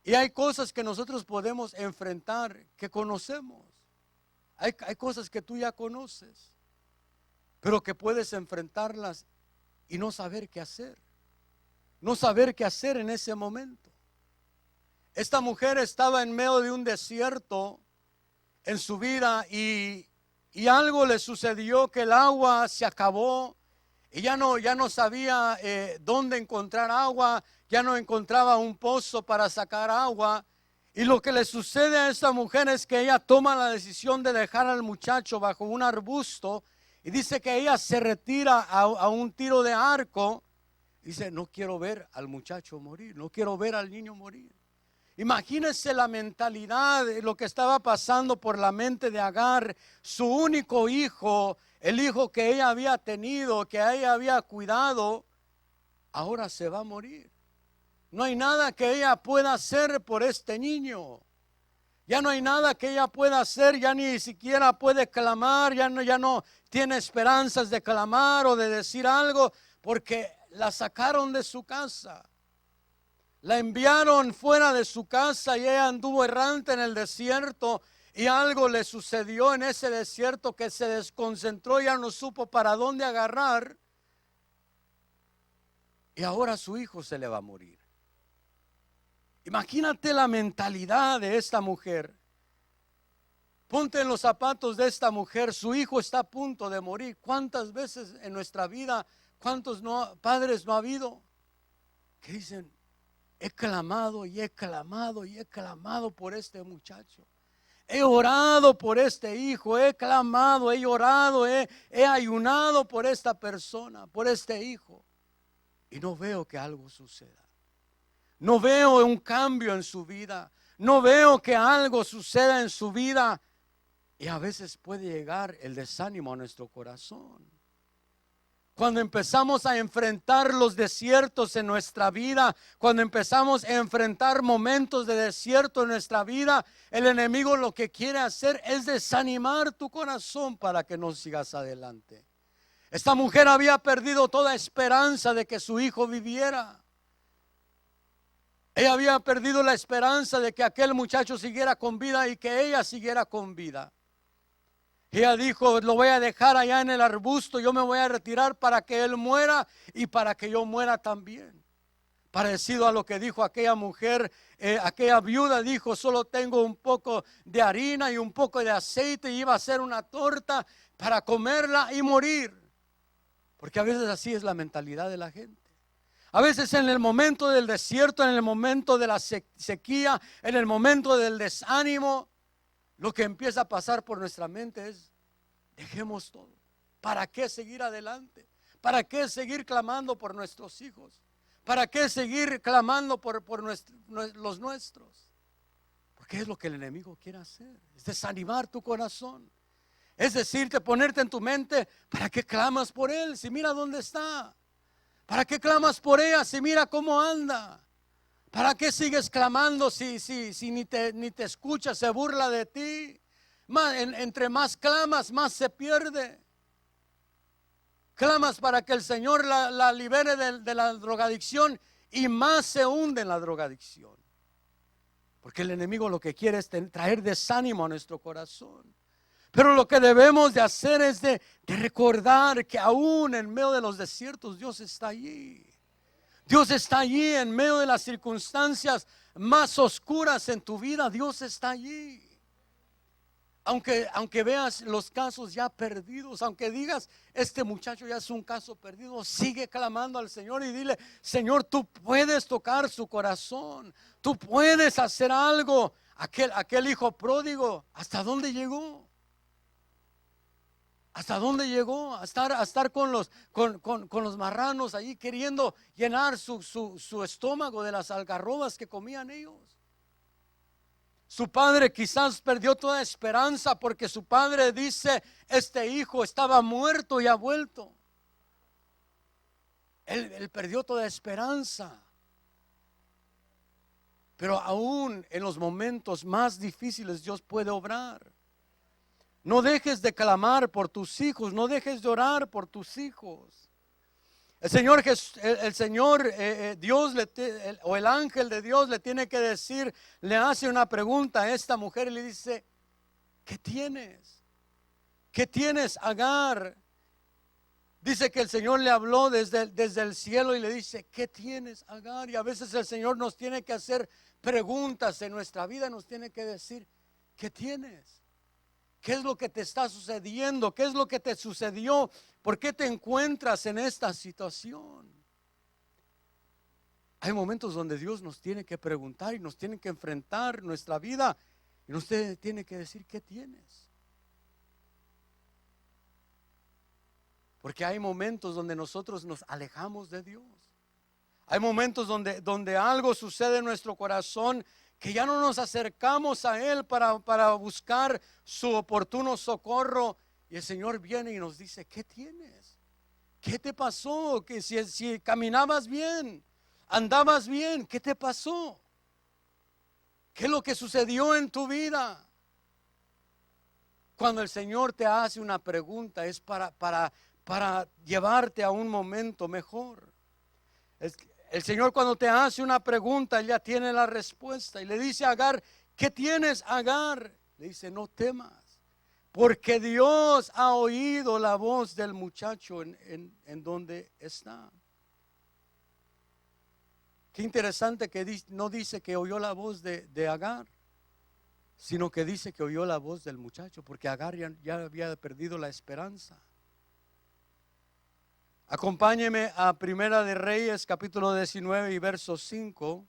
Y hay cosas que nosotros podemos enfrentar que conocemos. Hay cosas que tú ya conoces, pero que puedes enfrentarlas y no saber qué hacer. No saber qué hacer en ese momento. Esta mujer estaba en medio de un desierto en su vida y algo le sucedió, que el agua se acabó y ya no sabía dónde encontrar agua, ya no encontraba un pozo para sacar agua. Y lo que le sucede a esta mujer es que ella toma la decisión de dejar al muchacho bajo un arbusto y dice que ella se retira a un tiro de arco. Dice, no quiero ver al muchacho morir, no quiero ver al niño morir. Imagínense la mentalidad de lo que estaba pasando por la mente de Agar, su único hijo, el hijo que ella había tenido, que ella había cuidado, ahora se va a morir. No hay nada que ella pueda hacer por este niño. Ya no hay nada que ella pueda hacer, ya ni siquiera puede clamar, ya no tiene esperanzas de clamar o de decir algo, porque la sacaron de su casa. La enviaron fuera de su casa y ella anduvo errante en el desierto y algo le sucedió en ese desierto que se desconcentró, ya no supo para dónde agarrar y ahora su hijo se le va a morir. Imagínate la mentalidad de esta mujer. Ponte en los zapatos de esta mujer, su hijo está a punto de morir. ¿Cuántas veces en nuestra vida, cuántos padres no ha habido que dicen, he clamado y he clamado y he clamado por este muchacho? He orado por este hijo, he clamado, he llorado, he ayunado por esta persona, por este hijo. Y no veo que algo suceda. No veo un cambio en su vida. No veo que algo suceda en su vida. Y a veces puede llegar el desánimo a nuestro corazón. Cuando empezamos a enfrentar los desiertos en nuestra vida, cuando empezamos a enfrentar momentos de desierto en nuestra vida, el enemigo lo que quiere hacer es desanimar tu corazón para que no sigas adelante. Esta mujer había perdido toda esperanza de que su hijo viviera. Ella había perdido la esperanza de que aquel muchacho siguiera con vida y que ella siguiera con vida. Ella dijo, lo voy a dejar allá en el arbusto, yo me voy a retirar para que él muera y para que yo muera también. Parecido a lo que dijo aquella mujer, aquella viuda dijo, solo tengo un poco de harina y un poco de aceite y iba a hacer una torta para comerla y morir. Porque a veces así es la mentalidad de la gente. A veces en el momento del desierto, en el momento de la sequía, en el momento del desánimo, lo que empieza a pasar por nuestra mente es, dejemos todo. ¿Para qué seguir adelante? ¿Para qué seguir clamando por nuestros hijos? ¿Para qué seguir clamando por los nuestros? Porque es lo que el enemigo quiere hacer, es desanimar tu corazón. Es decirte, ponerte en tu mente, ¿para qué clamas por él? Si mira dónde está. ¿Para qué clamas por ella si mira cómo anda? ¿Para qué sigues clamando si ni te escucha, se burla de ti? Entre más clamas, más se pierde. Clamas para que el Señor la libere de la drogadicción y más se hunde en la drogadicción. Porque el enemigo lo que quiere es traer desánimo a nuestro corazón. Pero lo que debemos de hacer es de recordar que aún en medio de los desiertos Dios está allí. Dios está allí en medio de las circunstancias más oscuras en tu vida. Dios está allí. Aunque veas los casos ya perdidos, aunque digas, este muchacho ya es un caso perdido, sigue clamando al Señor y dile, Señor, tú puedes tocar su corazón. Tú puedes hacer algo. Aquel hijo pródigo, ¿hasta dónde llegó? ¿Hasta dónde llegó? A estar con los marranos allí queriendo llenar su estómago de las algarrobas que comían ellos. Su padre quizás perdió toda esperanza porque su padre dice, este hijo estaba muerto y ha vuelto. Él perdió toda esperanza. Pero aún en los momentos más difíciles Dios puede obrar. No dejes de clamar por tus hijos, no dejes de orar por tus hijos. El Señor, Dios o el ángel de Dios le tiene que decir, le hace una pregunta a esta mujer y le dice, ¿qué tienes? ¿Qué tienes, Agar? Dice que el Señor le habló desde el cielo y le dice, ¿qué tienes, Agar? Y a veces el Señor nos tiene que hacer preguntas en nuestra vida, nos tiene que decir, ¿qué tienes? ¿Qué es lo que te está sucediendo? ¿Qué es lo que te sucedió? ¿Por qué te encuentras en esta situación? Hay momentos donde Dios nos tiene que preguntar y nos tiene que enfrentar nuestra vida y nos tiene que decir, ¿qué tienes? Porque hay momentos donde nosotros nos alejamos de Dios. Hay momentos donde algo sucede en nuestro corazón que ya no nos acercamos a Él para buscar su oportuno socorro. Y el Señor viene y nos dice, ¿qué tienes? ¿Qué te pasó? Que si caminabas bien, andabas bien, ¿qué te pasó? ¿Qué es lo que sucedió en tu vida? Cuando el Señor te hace una pregunta es para llevarte a un momento mejor. El Señor cuando te hace una pregunta, Él ya tiene la respuesta. Y le dice a Agar, ¿qué tienes, Agar? Le dice, no temas, porque Dios ha oído la voz del muchacho en donde está. Qué interesante que no dice que oyó la voz de Agar, sino que dice que oyó la voz del muchacho, porque Agar ya había perdido la esperanza. Acompáñeme a Primera de Reyes, capítulo 19 y verso 5.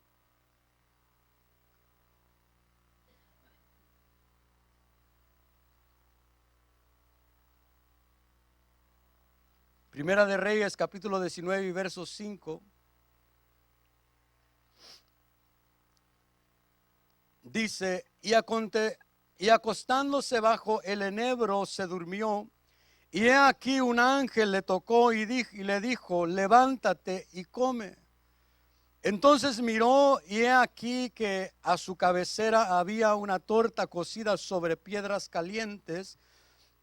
Primera de Reyes, capítulo 19 y verso 5. Dice, y acostándose bajo el enebro se durmió. Y he aquí un ángel le tocó y le dijo, levántate y come. Entonces miró y he aquí que a su cabecera había una torta cocida sobre piedras calientes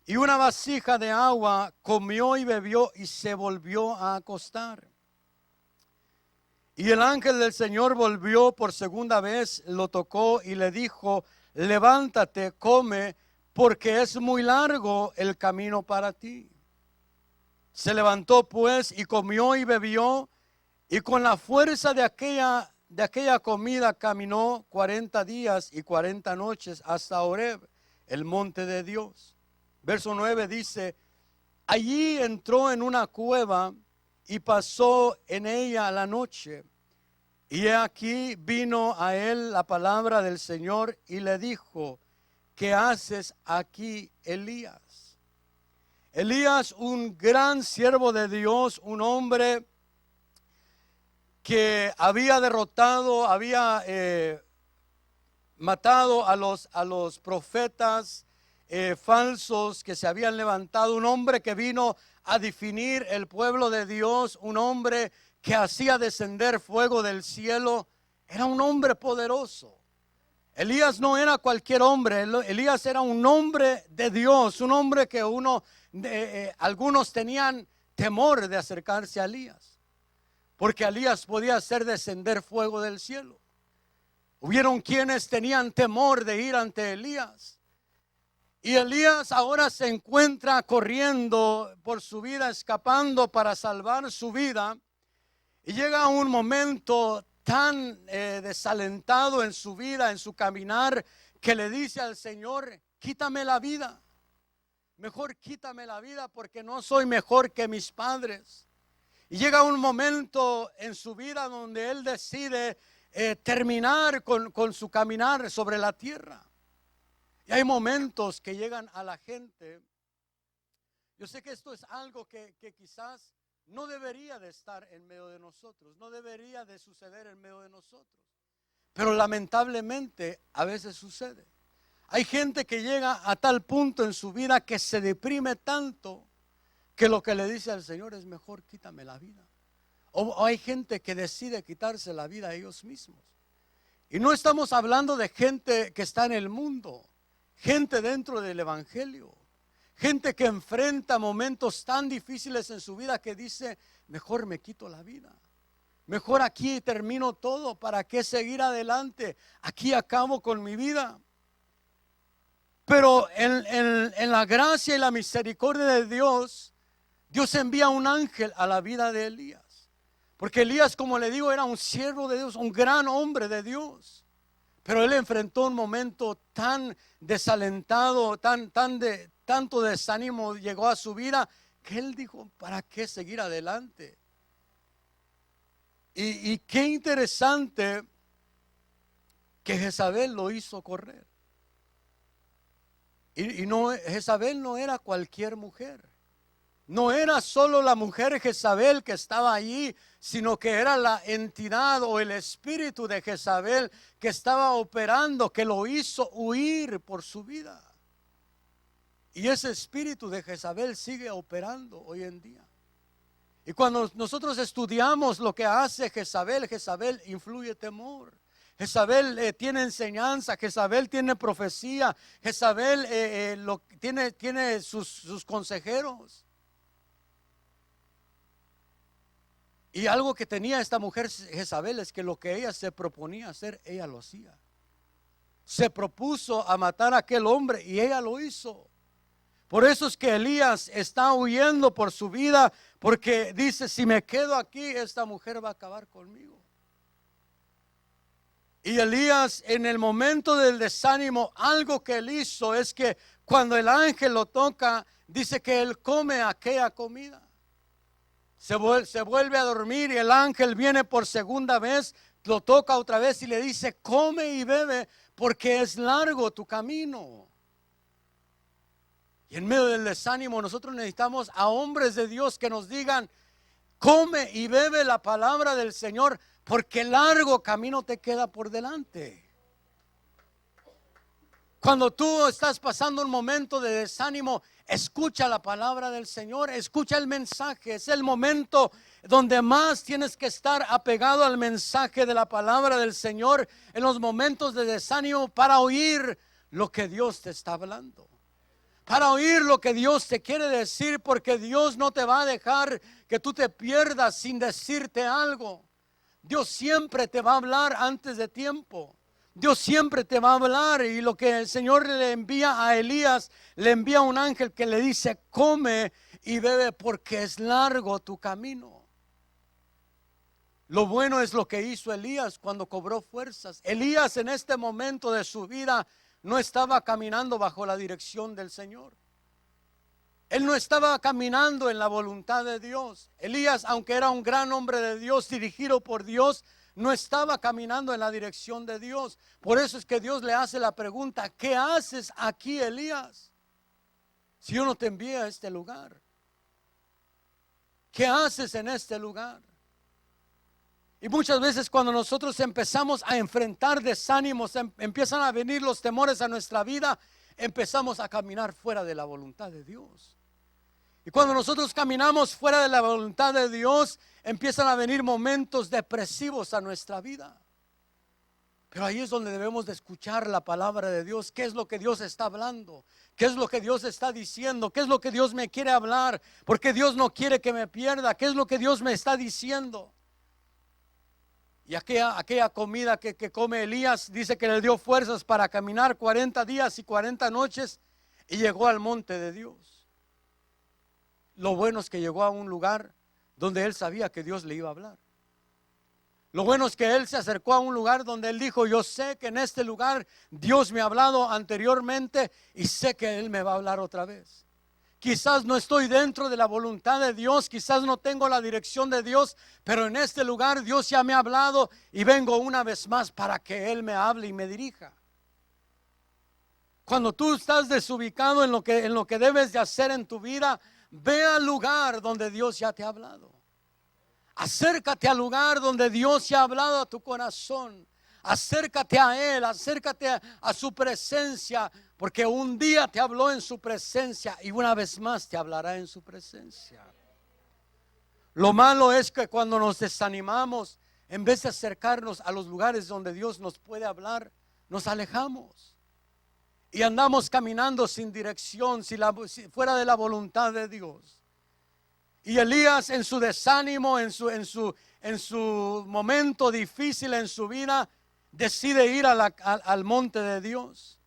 y una vasija de agua. Comió y bebió y se volvió a acostar. Y el ángel del Señor volvió por segunda vez, lo tocó y le dijo, levántate, come, porque es muy largo el camino para ti. Se levantó pues y comió y bebió, y con la fuerza de aquella comida caminó 40 días y 40 noches hasta Horeb, el monte de Dios. Verso 9 dice, allí entró en una cueva y pasó en ella la noche. Y he aquí vino a él la palabra del Señor y le dijo, ¿qué haces aquí, Elías? Elías, un gran siervo de Dios, un hombre que había derrotado, había matado a los profetas falsos que se habían levantado, un hombre que vino a definir el pueblo de Dios, un hombre que hacía descender fuego del cielo. Era un hombre poderoso. Elías no era cualquier hombre. Elías era un hombre de Dios, un hombre que algunos tenían temor de acercarse a Elías, porque Elías podía hacer descender fuego del cielo. Hubieron quienes tenían temor de ir ante Elías. Y Elías ahora se encuentra corriendo por su vida, escapando para salvar su vida. Y llega un momento tan desalentado en su vida, en su caminar, que le dice al Señor, quítame la vida. Mejor quítame la vida porque no soy mejor que mis padres. Y llega un momento en su vida donde él decide terminar con su caminar sobre la tierra. Y hay momentos que llegan a la gente. Yo sé que esto es algo que quizás no debería de estar en medio de nosotros, no debería de suceder en medio de nosotros, pero lamentablemente a veces sucede. Hay gente que llega a tal punto en su vida que se deprime tanto que lo que le dice al Señor es mejor quítame la vida. O hay gente que decide quitarse la vida a ellos mismos. Y no estamos hablando de gente que está en el mundo, gente dentro del evangelio, gente que enfrenta momentos tan difíciles en su vida que dice, mejor me quito la vida. Mejor aquí termino todo, ¿para qué seguir adelante? Aquí acabo con mi vida. Pero en la gracia y la misericordia de Dios, Dios envía un ángel a la vida de Elías. Porque Elías, como le digo, era un siervo de Dios, un gran hombre de Dios. Pero él enfrentó un momento tan desalentado, tanto desánimo llegó a su vida, que él dijo, ¿para qué seguir adelante? Y qué interesante que Jezabel lo hizo correr. Y no, Jezabel no era cualquier mujer. No era solo la mujer Jezabel que estaba allí, sino que era la entidad o el espíritu de Jezabel que estaba operando, que lo hizo huir por su vida. Y ese espíritu de Jezabel sigue operando hoy en día. Y cuando nosotros estudiamos lo que hace Jezabel, Jezabel influye temor. Jezabel tiene enseñanza, Jezabel tiene profecía, Jezabel tiene sus consejeros. Y algo que tenía esta mujer Jezabel es que lo que ella se proponía hacer, ella lo hacía. Se propuso a matar a aquel hombre y ella lo hizo. Por eso es que Elías está huyendo por su vida, porque dice, si me quedo aquí, esta mujer va a acabar conmigo. Y Elías, en el momento del desánimo, algo que él hizo es que cuando el ángel lo toca, dice que él come aquella comida. Se vuelve a dormir y el ángel viene por segunda vez, lo toca otra vez y le dice, come y bebe porque es largo tu camino. Y en medio del desánimo nosotros necesitamos a hombres de Dios que nos digan, come y bebe la palabra del Señor porque largo camino te queda por delante. Cuando tú estás pasando un momento de desánimo, escucha la palabra del Señor, escucha el mensaje. Es el momento donde más tienes que estar apegado al mensaje de la palabra del Señor en los momentos de desánimo para oír lo que Dios te está hablando. Para oír lo que Dios te quiere decir, porque Dios no te va a dejar que tú te pierdas sin decirte algo. Dios siempre te va a hablar antes de tiempo. Dios siempre te va a hablar, y lo que el Señor le envía a Elías, le envía un ángel que le dice, come y bebe porque es largo tu camino. Lo bueno es lo que hizo Elías cuando cobró fuerzas. Elías en este momento de su vida no estaba caminando bajo la dirección del Señor. Él no estaba caminando en la voluntad de Dios. Elías, aunque era un gran hombre de Dios, dirigido por Dios, no estaba caminando en la dirección de Dios. Por eso es que Dios le hace la pregunta, ¿qué haces aquí, Elías? Si yo no te envié a este lugar. ¿Qué haces en este lugar? Y muchas veces cuando nosotros empezamos a enfrentar desánimos, empiezan a venir los temores a nuestra vida, empezamos a caminar fuera de la voluntad de Dios. Y cuando nosotros caminamos fuera de la voluntad de Dios, empiezan a venir momentos depresivos a nuestra vida. Pero ahí es donde debemos de escuchar la palabra de Dios. ¿Qué es lo que Dios está hablando? ¿Qué es lo que Dios está diciendo? ¿Qué es lo que Dios me quiere hablar? Porque Dios no quiere que me pierda. ¿Qué es lo que Dios me está diciendo? Y aquella comida que come Elías, dice que le dio fuerzas para caminar 40 días y 40 noches y llegó al monte de Dios. Lo bueno es que llegó a un lugar donde él sabía que Dios le iba a hablar. Lo bueno es que él se acercó a un lugar donde él dijo, yo sé que en este lugar Dios me ha hablado anteriormente y sé que él me va a hablar otra vez. Quizás no estoy dentro de la voluntad de Dios, quizás no tengo la dirección de Dios, pero en este lugar Dios ya me ha hablado y vengo una vez más para que Él me hable y me dirija. Cuando tú estás desubicado en lo que debes de hacer en tu vida, ve al lugar donde Dios ya te ha hablado. Acércate al lugar donde Dios ya ha hablado a tu corazón. Acércate a Él, acércate a su presencia, porque un día te habló en su presencia y una vez más te hablará en su presencia. Lo malo es que cuando nos desanimamos, en vez de acercarnos a los lugares donde Dios nos puede hablar, nos alejamos y andamos caminando sin dirección, fuera de la voluntad de Dios. Y Elías, en su desánimo, en su momento difícil en su vida, decide ir al monte de Dios,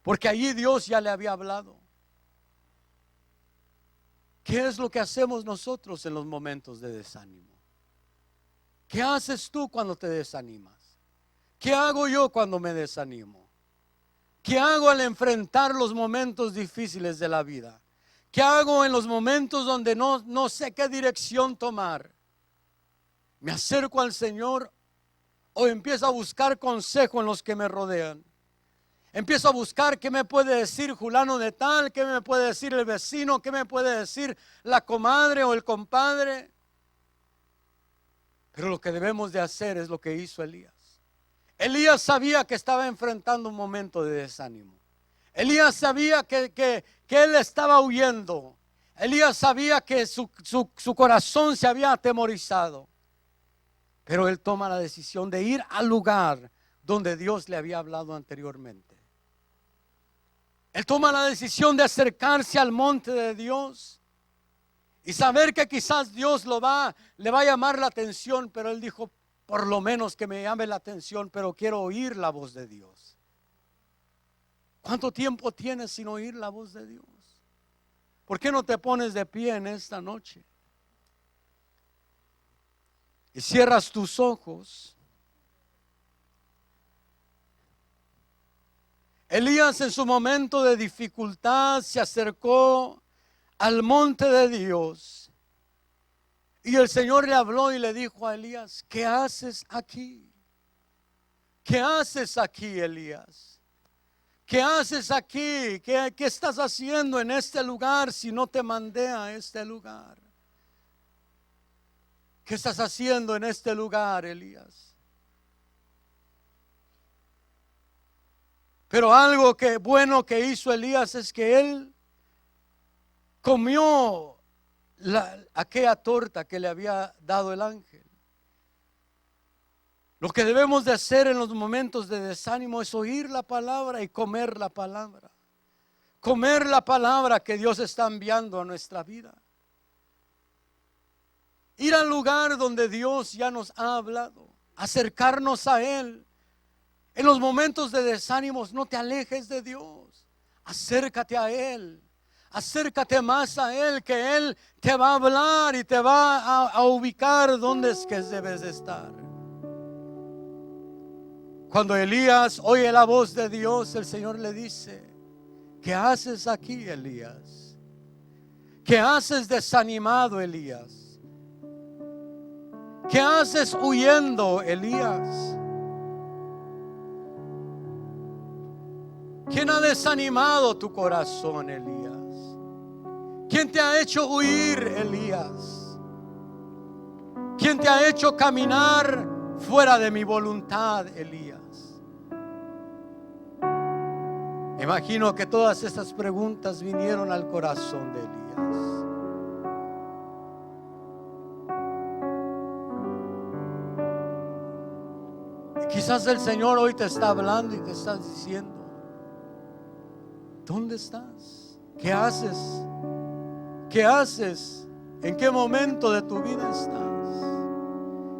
porque allí Dios ya le había hablado. ¿Qué es lo que hacemos nosotros en los momentos de desánimo? ¿Qué haces tú cuando te desanimas? ¿Qué hago yo cuando me desanimo? ¿Qué hago al enfrentar los momentos difíciles de la vida? ¿Qué hago en los momentos donde no sé qué dirección tomar? ¿Me acerco al Señor o empiezo a buscar consejo en los que me rodean? Empiezo a buscar qué me puede decir fulano de tal, qué me puede decir el vecino, qué me puede decir la comadre o el compadre. Pero lo que debemos de hacer es lo que hizo Elías. Elías sabía que estaba enfrentando un momento de desánimo. Elías sabía que él estaba huyendo. Elías sabía que su corazón se había atemorizado. Pero él toma la decisión de ir al lugar donde Dios le había hablado anteriormente. Él toma la decisión de acercarse al monte de Dios y saber que quizás Dios le va a llamar la atención, pero él dijo, por lo menos que me llame la atención, pero quiero oír la voz de Dios. ¿Cuánto tiempo tienes sin oír la voz de Dios? ¿Por qué no te pones de pie en esta noche y cierras tus ojos? Elías, en su momento de dificultad, se acercó al monte de Dios y el Señor le habló y le dijo a Elías, ¿qué haces aquí? ¿Qué haces aquí, Elías? ¿Qué haces aquí? ¿Qué estás haciendo en este lugar si no te mandé a este lugar? ¿Qué estás haciendo en este lugar, Elías? Pero algo bueno que hizo Elías es que él comió aquella torta que le había dado el ángel. Lo que debemos de hacer en los momentos de desánimo es oír la palabra y comer la palabra. Comer la palabra que Dios está enviando a nuestra vida. Ir al lugar donde Dios ya nos ha hablado. Acercarnos a Él. En los momentos de desánimos no te alejes de Dios. Acércate a Él. Acércate más a Él, que Él te va a hablar y te va a ubicar donde es que debes de estar. Cuando Elías oye la voz de Dios, el Señor le dice, ¿qué haces aquí, Elías? ¿Qué haces desanimado, Elías? ¿Qué haces huyendo, Elías? ¿Quién ha desanimado tu corazón, Elías? ¿Quién te ha hecho huir, Elías? ¿Quién te ha hecho caminar fuera de mi voluntad, Elías? Imagino que todas estas preguntas vinieron al corazón de Elías. Y quizás el Señor hoy te está hablando y te está diciendo, ¿dónde estás? ¿Qué haces? ¿Qué haces? ¿En qué momento de tu vida estás?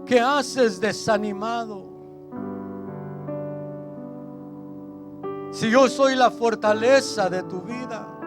¿Qué haces desanimado? Si yo soy la fortaleza de tu vida,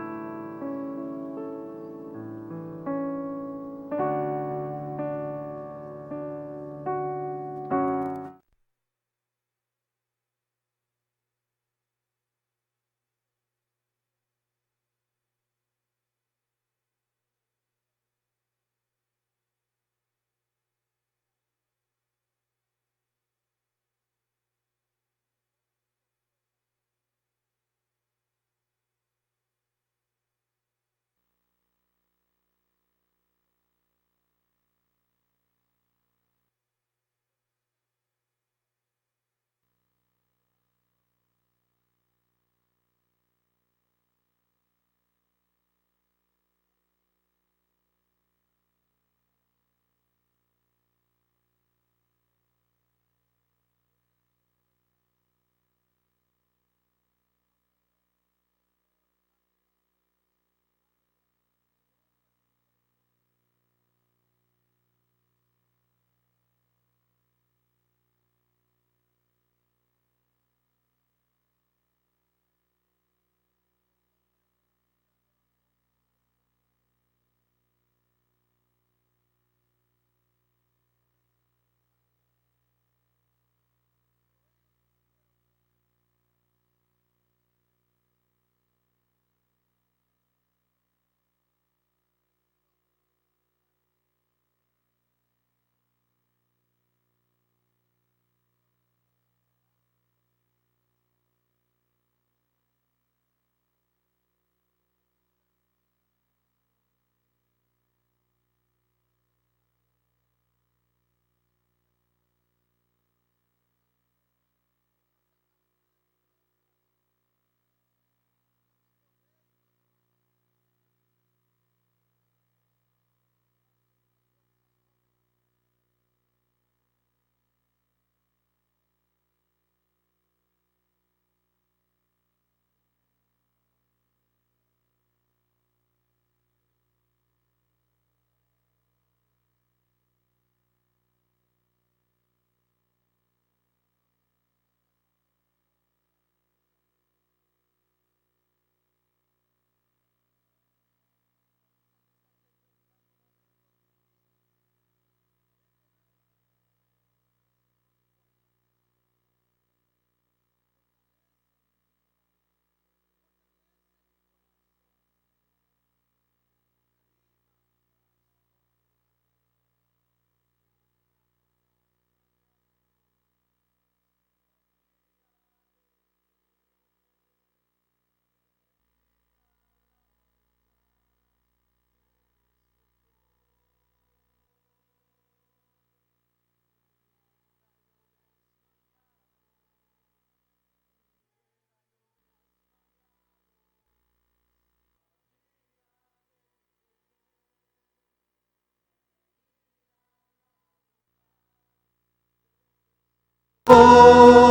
Oh,